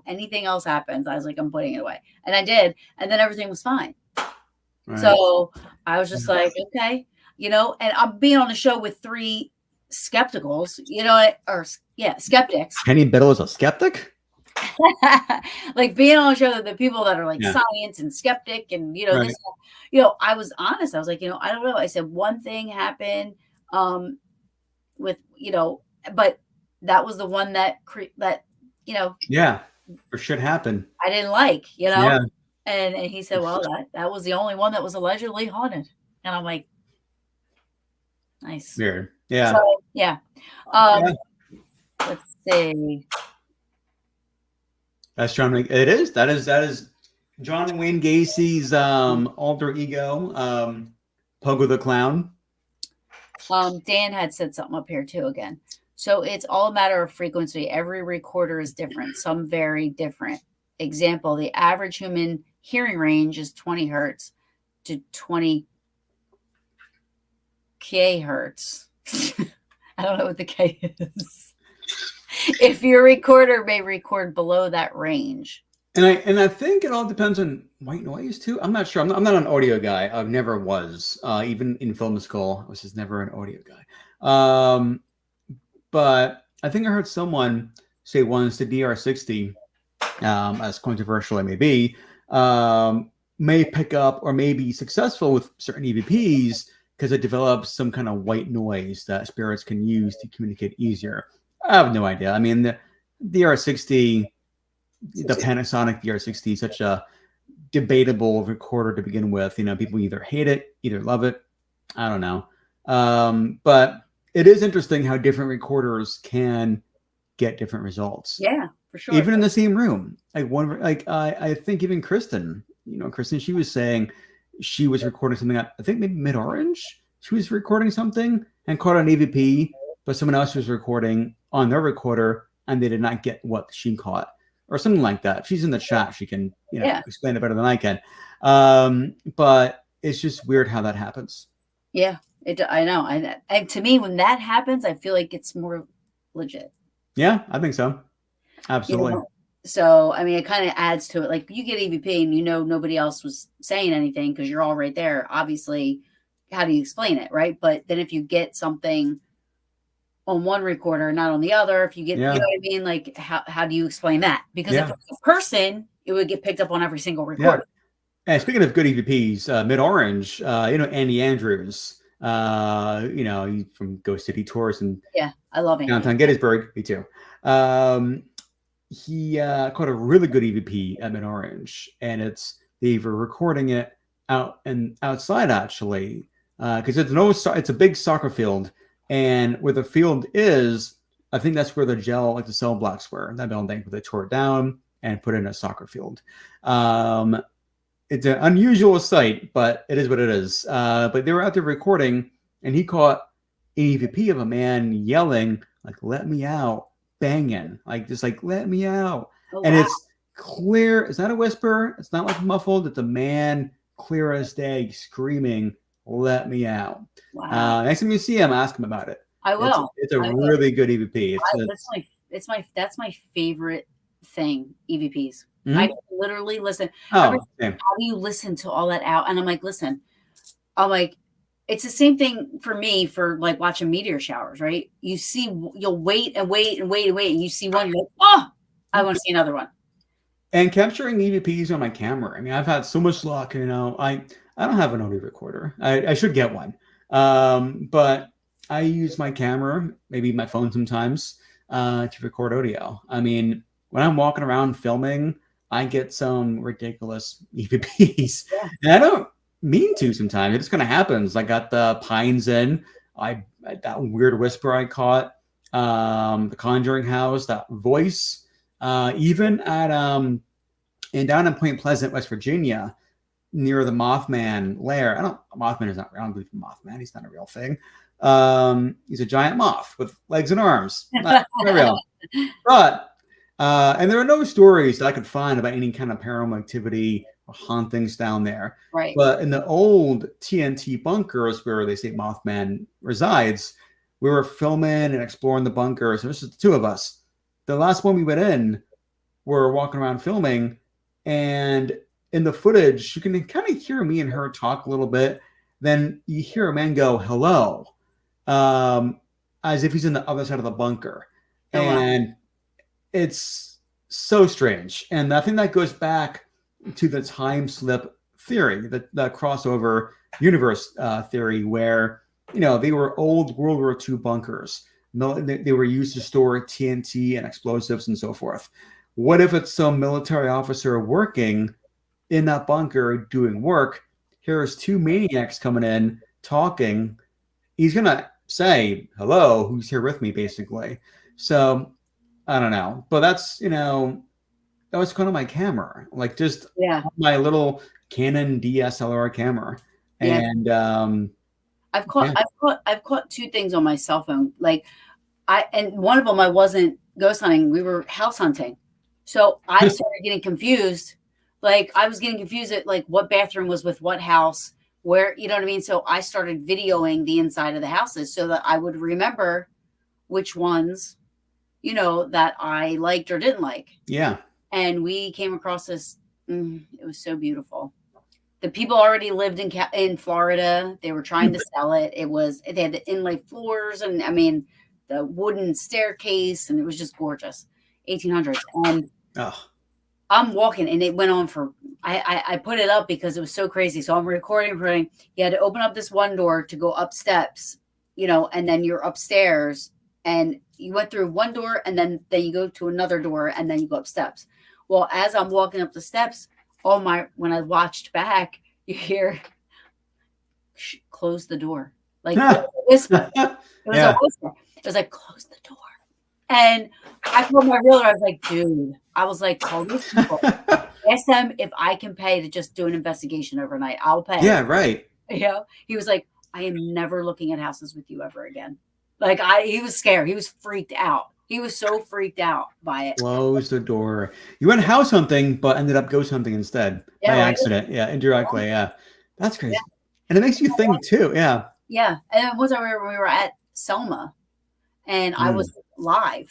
anything else happens, I was like, I'm putting it away, and I did, and then everything was fine. Right. So I was just like, okay, and I'm being on the show with 3 skepticals, skeptics. Kenny Biddle is a skeptic? Like being on the show with the people that are like science and skeptic and, this, I was honest. I was like, I don't know. I said one thing happened with, but that was the one that, yeah, or should happen. I didn't like, Yeah. And he said, well, that was the only one that was allegedly haunted. And I'm like, nice. Weird. Yeah. So, yeah. Let's see. That's John. It is. That is John Wayne Gacy's alter ego, Pogo the Clown. Dan had said something up here too again. So it's all a matter of frequency. Every recorder is different. Some very different. Example, the average human hearing range is 20 hertz to 20 kHz. I don't know what the K is. If your recorder may record below that range. And I think it all depends on white noise too. I'm not sure. I'm not an audio guy. I never was. Even in film school, I was just never an audio guy. But I think I heard someone say once the DR60, as controversial it may be, may pick up or may be successful with certain EVPs because it develops some kind of white noise that spirits can use to communicate easier. I have no idea. I mean, the DR60, the Panasonic DR60 is such a debatable recorder to begin with. People either hate it, either love it. I don't know. But it is interesting how different recorders can get different results. Yeah, for sure. Even in the same room. I think even Kristen, she was saying she was recording something at, I think maybe Mid-Orange. She was recording something and caught an EVP, but someone else was recording on their recorder and they did not get what she caught or something like that. If she's in the chat, she can, explain it better than I can. But it's just weird how that happens. Yeah, I know. And to me, when that happens, I feel like it's more legit. Yeah, I think so. Absolutely. So, I mean, it kind of adds to it. Like you get EVP and nobody else was saying anything because you're all right there. Obviously, how do you explain it, right? But then if you get something on one recorder, not on the other, if you get, you know what I mean? Like, how do you explain that? Because if it's a person, it would get picked up on every single recorder. Yeah. And speaking of good EVPs, Mid-Orange, Andy Andrews, he's from Ghost City Tours and I love him. Downtown Gettysburg, me too. He caught a really good EVP at Mid-Orange, and they were recording it outside actually, because it's a big soccer field And where the field is, I think that's where the the cell blocks were. That building, but they tore it down and put in a soccer field. It's an unusual sight, but it is what it is. But they were out there recording, and he caught an EVP of a man yelling, like, "Let me out," banging, like, just like, "Let me out." Oh, And wow. it's clear. It's not a whisper. It's not like muffled. It's a man, clear as day, screaming, "Let me out." Wow. Next time you see him, ask him about it. I will. It's a I will. really good EVP. That's my favorite thing, EVPs. Mhm. I can literally listen. Oh, same. How do you listen to all that out? And I'm like, listen, it's the same thing for me for like watching meteor showers, right? You'll wait and wait and wait and wait, and you see one, you're like, oh, I want to see another one. And capturing EVPs on my camera. I mean, I've had so much luck. I don't have an audio recorder. I should get one. But I use my camera, maybe my phone sometimes, to record audio. I mean, when I'm walking around filming, I get some ridiculous EVPs, Yeah. and I don't mean to sometimes. It just kind of happens. I got the Pines in. That weird whisper I caught. The Conjuring House, that voice. Even at and down in Point Pleasant, West Virginia, near the Mothman lair. Mothman is not real. I don't believe in Mothman. He's not a real thing. He's a giant moth with legs and arms. Not real. But and there are no stories that I could find about any kind of paranormal activity or hauntings down there. Right. But in the old TNT bunkers where they say Mothman resides, we were filming and exploring the bunkers. It was just the two of us. The last one we went in, we're walking around filming, and in the footage, you can kind of hear me and her talk a little bit. Then you hear a man go, "Hello," as if he's in the other side of the bunker. Oh, wow. And it's so strange. And I think that goes back to the time slip theory, the crossover universe theory, where they were old World War II bunkers. They were used to store TNT and explosives and so forth. What if it's some military officer working in that bunker doing work? Here's two maniacs coming in talking. He's gonna say, "Hello, who's here with me?" basically. So I don't know, but that's that was kind of my camera, like just my little Canon DSLR camera. Yeah. And I've caught two things on my cell phone. Like and one of them I wasn't ghost hunting. We were house hunting. So I started getting confused. Like I was getting confused at like what bathroom was with what house, where, you know what I mean? So I started videoing the inside of the houses so that I would remember which ones, that I liked or didn't like. Yeah. And we came across this. It was so beautiful. The people already lived in Florida. They were trying to sell it. They had the inlay floors, and I mean the wooden staircase, and it was just gorgeous. 1800s. And I'm walking, and it went on for. I put it up because it was so crazy. So I'm recording. You had to open up this one door to go up steps, and then you're upstairs, and you went through one door, and then you go to another door, and then you go up steps. Well, as I'm walking up the steps, when I watched back, you hear, close the door. Like a whisper. It was a whisper. It was like, close the door. And I told my realtor, I was like, dude, call these people. Ask them if I can pay to just do an investigation overnight. I'll pay. Yeah, right. He was like, I am never looking at houses with you ever again. Like he was scared. He was freaked out. He was so freaked out by it. Close the door. You went house hunting, but ended up ghost hunting instead by accident. Yeah, indirectly. Yeah, that's crazy. Yeah. And it makes you think too. Yeah. Yeah. And once we were at Selma, and I was live,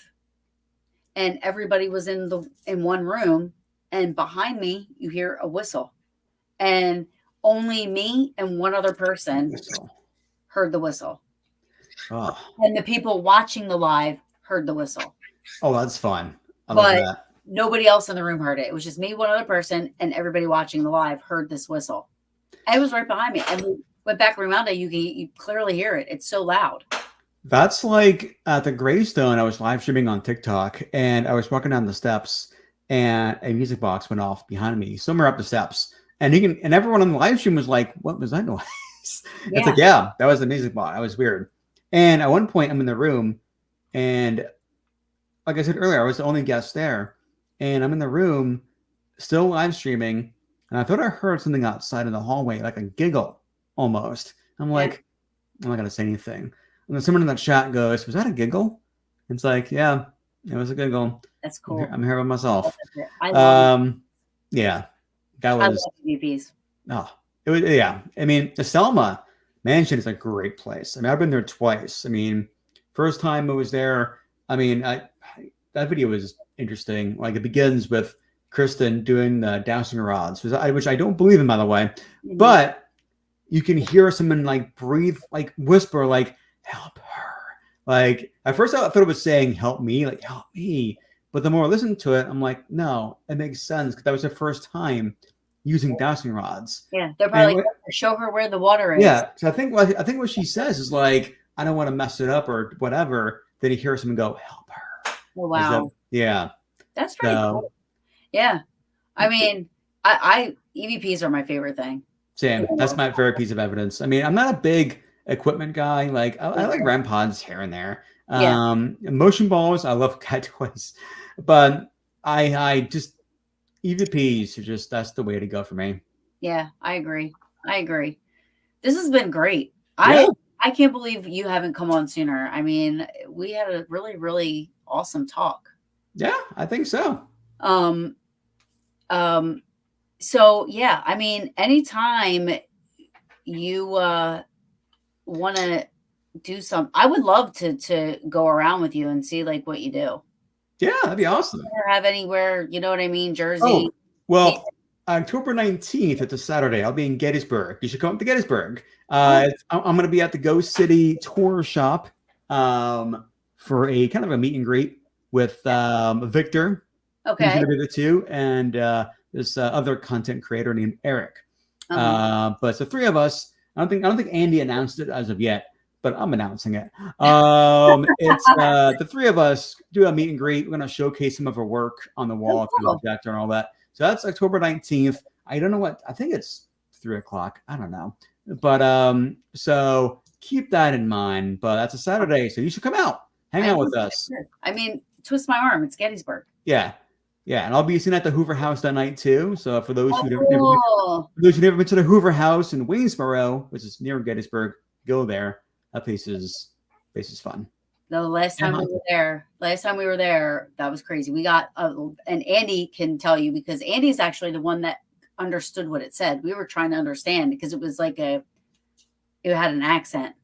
and everybody was in one room, and behind me you hear a whistle, and only me and one other person heard the whistle. Oh. And the people watching the live heard the whistle. Oh, that's fun. I love that. Nobody else in the room heard it. It was just me, one other person, and everybody watching the live heard this whistle. And it was right behind me. And we went back around it. You clearly hear it. It's so loud. That's like at the gravestone. I was live streaming on TikTok, and I was walking down the steps, and a music box went off behind me, somewhere up the steps. And everyone on the live stream was like, "What was that noise?" It's like, yeah, that was the music box. That was weird. And at one point, I'm in the room, and like I said earlier, I was the only guest there, and I'm in the room, still live streaming, and I thought I heard something outside in the hallway, like a giggle, almost. I'm Yeah. like, I'm not gonna say anything. And then someone in the chat goes, "Was that a giggle?" It's like, yeah, it was a giggle. That's cool. I'm here by myself. I love Yeah, that I was love EVPs. oh, it was yeah. I mean, the Selma Mansion is a great place. I mean, I've been there twice. I mean, first time I was there. I mean, that video was interesting. Like it begins with Kristen doing the dowsing rods, which I don't believe in, by the way, Mhm. but you can hear someone like breathe, like whisper, like "help her." Like at first, I thought it was saying "help me," like "help me." But the more I listened to it, I'm like, no, it makes sense because that was the first time using dowsing rods. Yeah, they're And probably like, show her where the water is. yeah, so I think what she says is like, I don't want to mess it up or whatever. Then you hear someone go, "Help her." Oh, As wow. yeah. That's pretty So cool. Yeah. I mean, I EVPs are my favorite thing. same. That's my favorite piece of evidence. I mean, I'm not a big equipment guy. Like I like REM pods here and there. Yeah. Motion balls, I love cat toys, but I just EVPs are just that's the way to go for me. Yeah, I agree. I agree. This has been great. Yeah. I can't believe you haven't come on sooner. I mean, we had a really, really awesome talk. Yeah, I think so. Um, so yeah, I mean, anytime you want to do some, I would love to go around with you and see like what you do. Yeah, that'd be awesome. Or have anywhere, you know what I mean? Jersey. Oh, well, October 19th, it's a Saturday. I'll be in Gettysburg. You should come up to Gettysburg. I'm going to be at the Ghost City Tour Shop for a kind of a meet and greet with Victor. Okay. He's going to be there too, and this other content creator named Eric. But it's the three of us. I don't think Andy announced it as of yet, but I'm announcing it. It's the three of us do a meet and greet. We're going to showcase some of our work on the wall, cool. projector, and all that. So that's October 19th. I don't know what, I think it's 3:00. I don't know. But so keep that in mind. But that's a Saturday, so you should come out, hang out with us. I mean, twist my arm. It's Gettysburg. Yeah. Yeah. And I'll be seen at the Hoover House that night too. So for those who cool. those who've never been to the Hoover House in Waynesboro, which is near Gettysburg, go there. That place is fun. The last time we were there, that was crazy. We got, and Andy can tell you because Andy's actually the one that understood what it said. We were trying to understand because it was like it had an accent.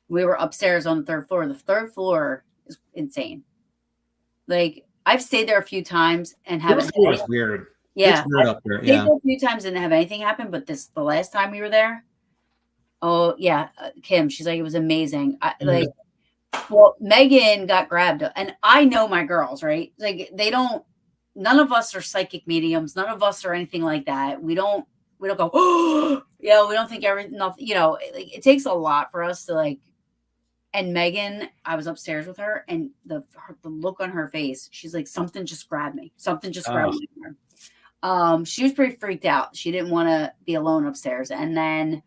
We were upstairs on the third floor. The third floor is insane. Like I've stayed there a few times and haven't. Third floor is weird. Yeah, it's weird up there. I've stayed there a few times and didn't have anything happen. But the last time we were there, oh yeah, Kim, she's like it was amazing. Well, Megan got grabbed, and I know my girls, right? Like none of us are psychic mediums. None of us are anything like that. We don't go, oh, we don't think everything, like it takes a lot for us to like. And Megan, I was upstairs with her, and the look on her face, she's like, something just grabbed me. Something just grabbed me. She was pretty freaked out. She didn't want to be alone upstairs. And then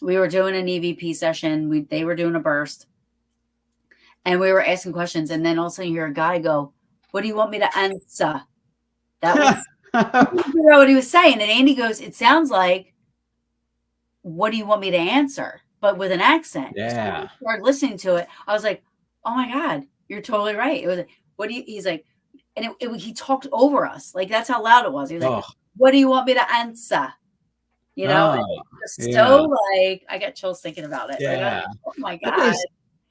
we were doing an EVP session. They were doing a burst. And we were asking questions, and then all of a sudden you hear a guy go, "What do you want me to answer?" That was I didn't figure out what he was saying. And Andy goes, "It sounds like, what do you want me to answer?" But with an accent. Yeah. So I started listening to it. I was like, "Oh my God, you're totally right." It was like, "What do you?" He's like, and he talked over us. Like that's how loud it was. He was like, "What do you want me to answer?" You know, so like I got chills thinking about it. Yeah. Like, oh my God.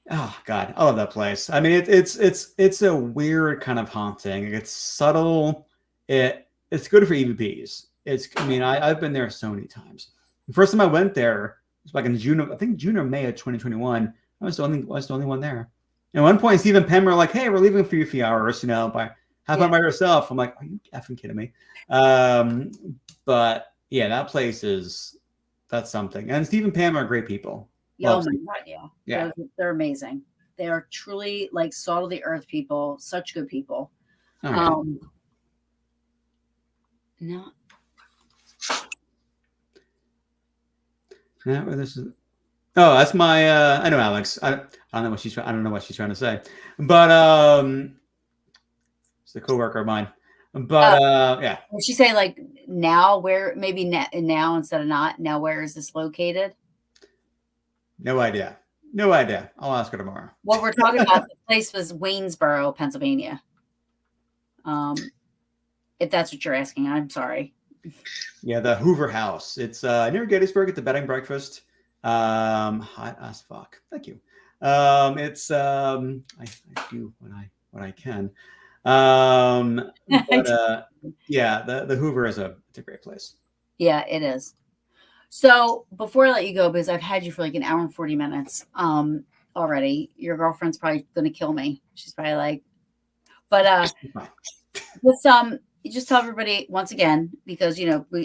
Oh God, I love that place. I mean, it's a weird kind of haunting. It's subtle. It's good for EVPs. I've been there so many times. The first time I went there was back in June or May of 2021. I was the only one there. And at one point, Steve and Pam were like, "Hey, we're leaving for you a few hours. Have fun by yourself." I'm like, "Are you effing kidding me?" But yeah, that place that's something. And Steve and Pam are great people. Oh my God, yeah. They're amazing. They are truly like salt of the earth people, such good people. No. Oh, that's my. I know Alex. I don't know what she's. I don't know what she's trying to say, but it's a coworker of mine. But yeah. Was she saying like now where maybe now instead of not now where is this located? No idea. No idea. I'll ask her tomorrow. What we're talking about, the place was Waynesboro, Pennsylvania. If that's what you're asking, I'm sorry. Yeah, the Hoover House. It's near Gettysburg at the bed and breakfast. Hot as fuck. Thank you. It's I do when I can. But yeah, the Hoover is it's a great place. Yeah, it is. So before I let you go, because I've had you for like an hour and 40 minutes already, your girlfriend's probably gonna kill me. She's probably like, but just tell everybody once again, because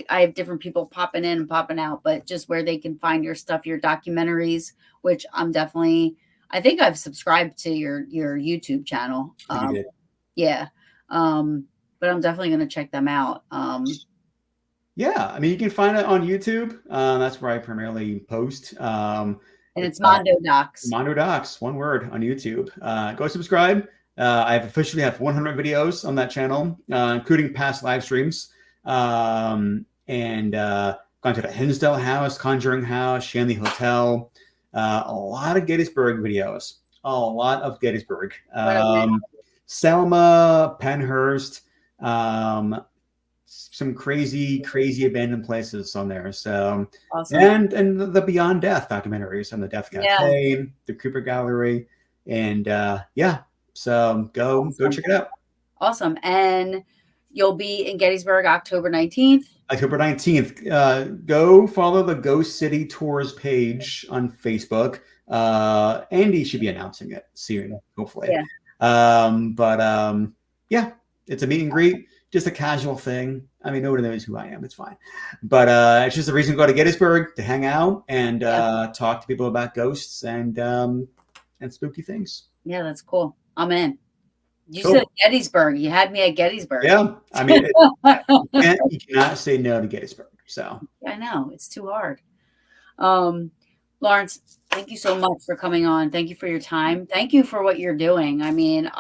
I have different people popping in and popping out, but just where they can find your stuff, your documentaries, which I think I've subscribed to your YouTube channel. Yeah. But I'm definitely gonna check them out. Yeah, I mean, you can find it on YouTube. That's where I primarily post. And it's Mondodocs. Mondodocs, one word, on YouTube. Go subscribe. I've officially have 100 videos on that channel, including past live streams. And gone to the Hinsdale House, Conjuring House, Shanley Hotel. A lot of Gettysburg videos. A lot of Gettysburg. Selma, Penhurst. Some crazy abandoned places on there. So awesome. and the Beyond Death documentaries on the Death Cafe, the Cooper Gallery, and yeah. So go check it out. Awesome. And you'll be in Gettysburg October 19th. October 19th. Go follow the Ghost City Tours page on Facebook. Andy should be announcing it soon, hopefully. Yeah. Yeah, it's a meet and greet. Just a casual thing. I mean, nobody knows who I am. It's fine. But it's just a reason to go to Gettysburg to hang out and talk to people about ghosts and spooky things. Yeah, that's cool. I'm in. You said Gettysburg. You had me at Gettysburg. Yeah. I mean, you cannot say no to Gettysburg. So I know. It's too hard. Lawrence, thank you so much for coming on. Thank you for your time. Thank you for what you're doing. I mean,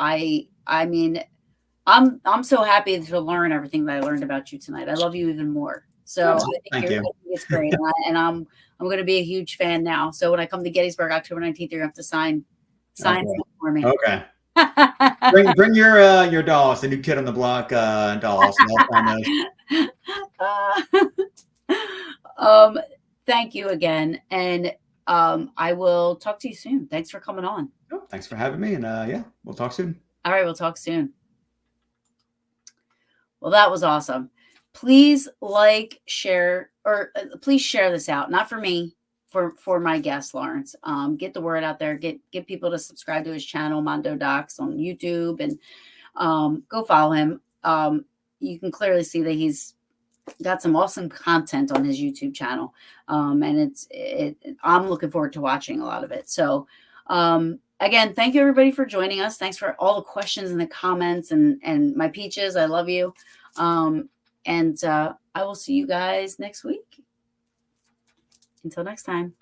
I'm so happy to learn everything that I learned about you tonight. I love you even more. So I think it's great, and I'm going to be a huge fan now. So when I come to Gettysburg October 19th, you're going to have to sign for me. Okay. bring your dolls, the New Kid on the Block dolls. Thank you again, and I will talk to you soon. Thanks for coming on. Oh, thanks for having me, and yeah, we'll talk soon. All right, we'll talk soon. Well, that was awesome. Please share, or please share this out. Not for me, for my guest, Lawrence. Get the word out there. Get people to subscribe to his channel, Mondodocs, on YouTube, and go follow him. You can clearly see that he's got some awesome content on his YouTube channel, and I'm looking forward to watching a lot of it. So, again, thank you everybody for joining us. Thanks for all the questions and the comments and my peaches. I love you. And I will see you guys next week. Until next time.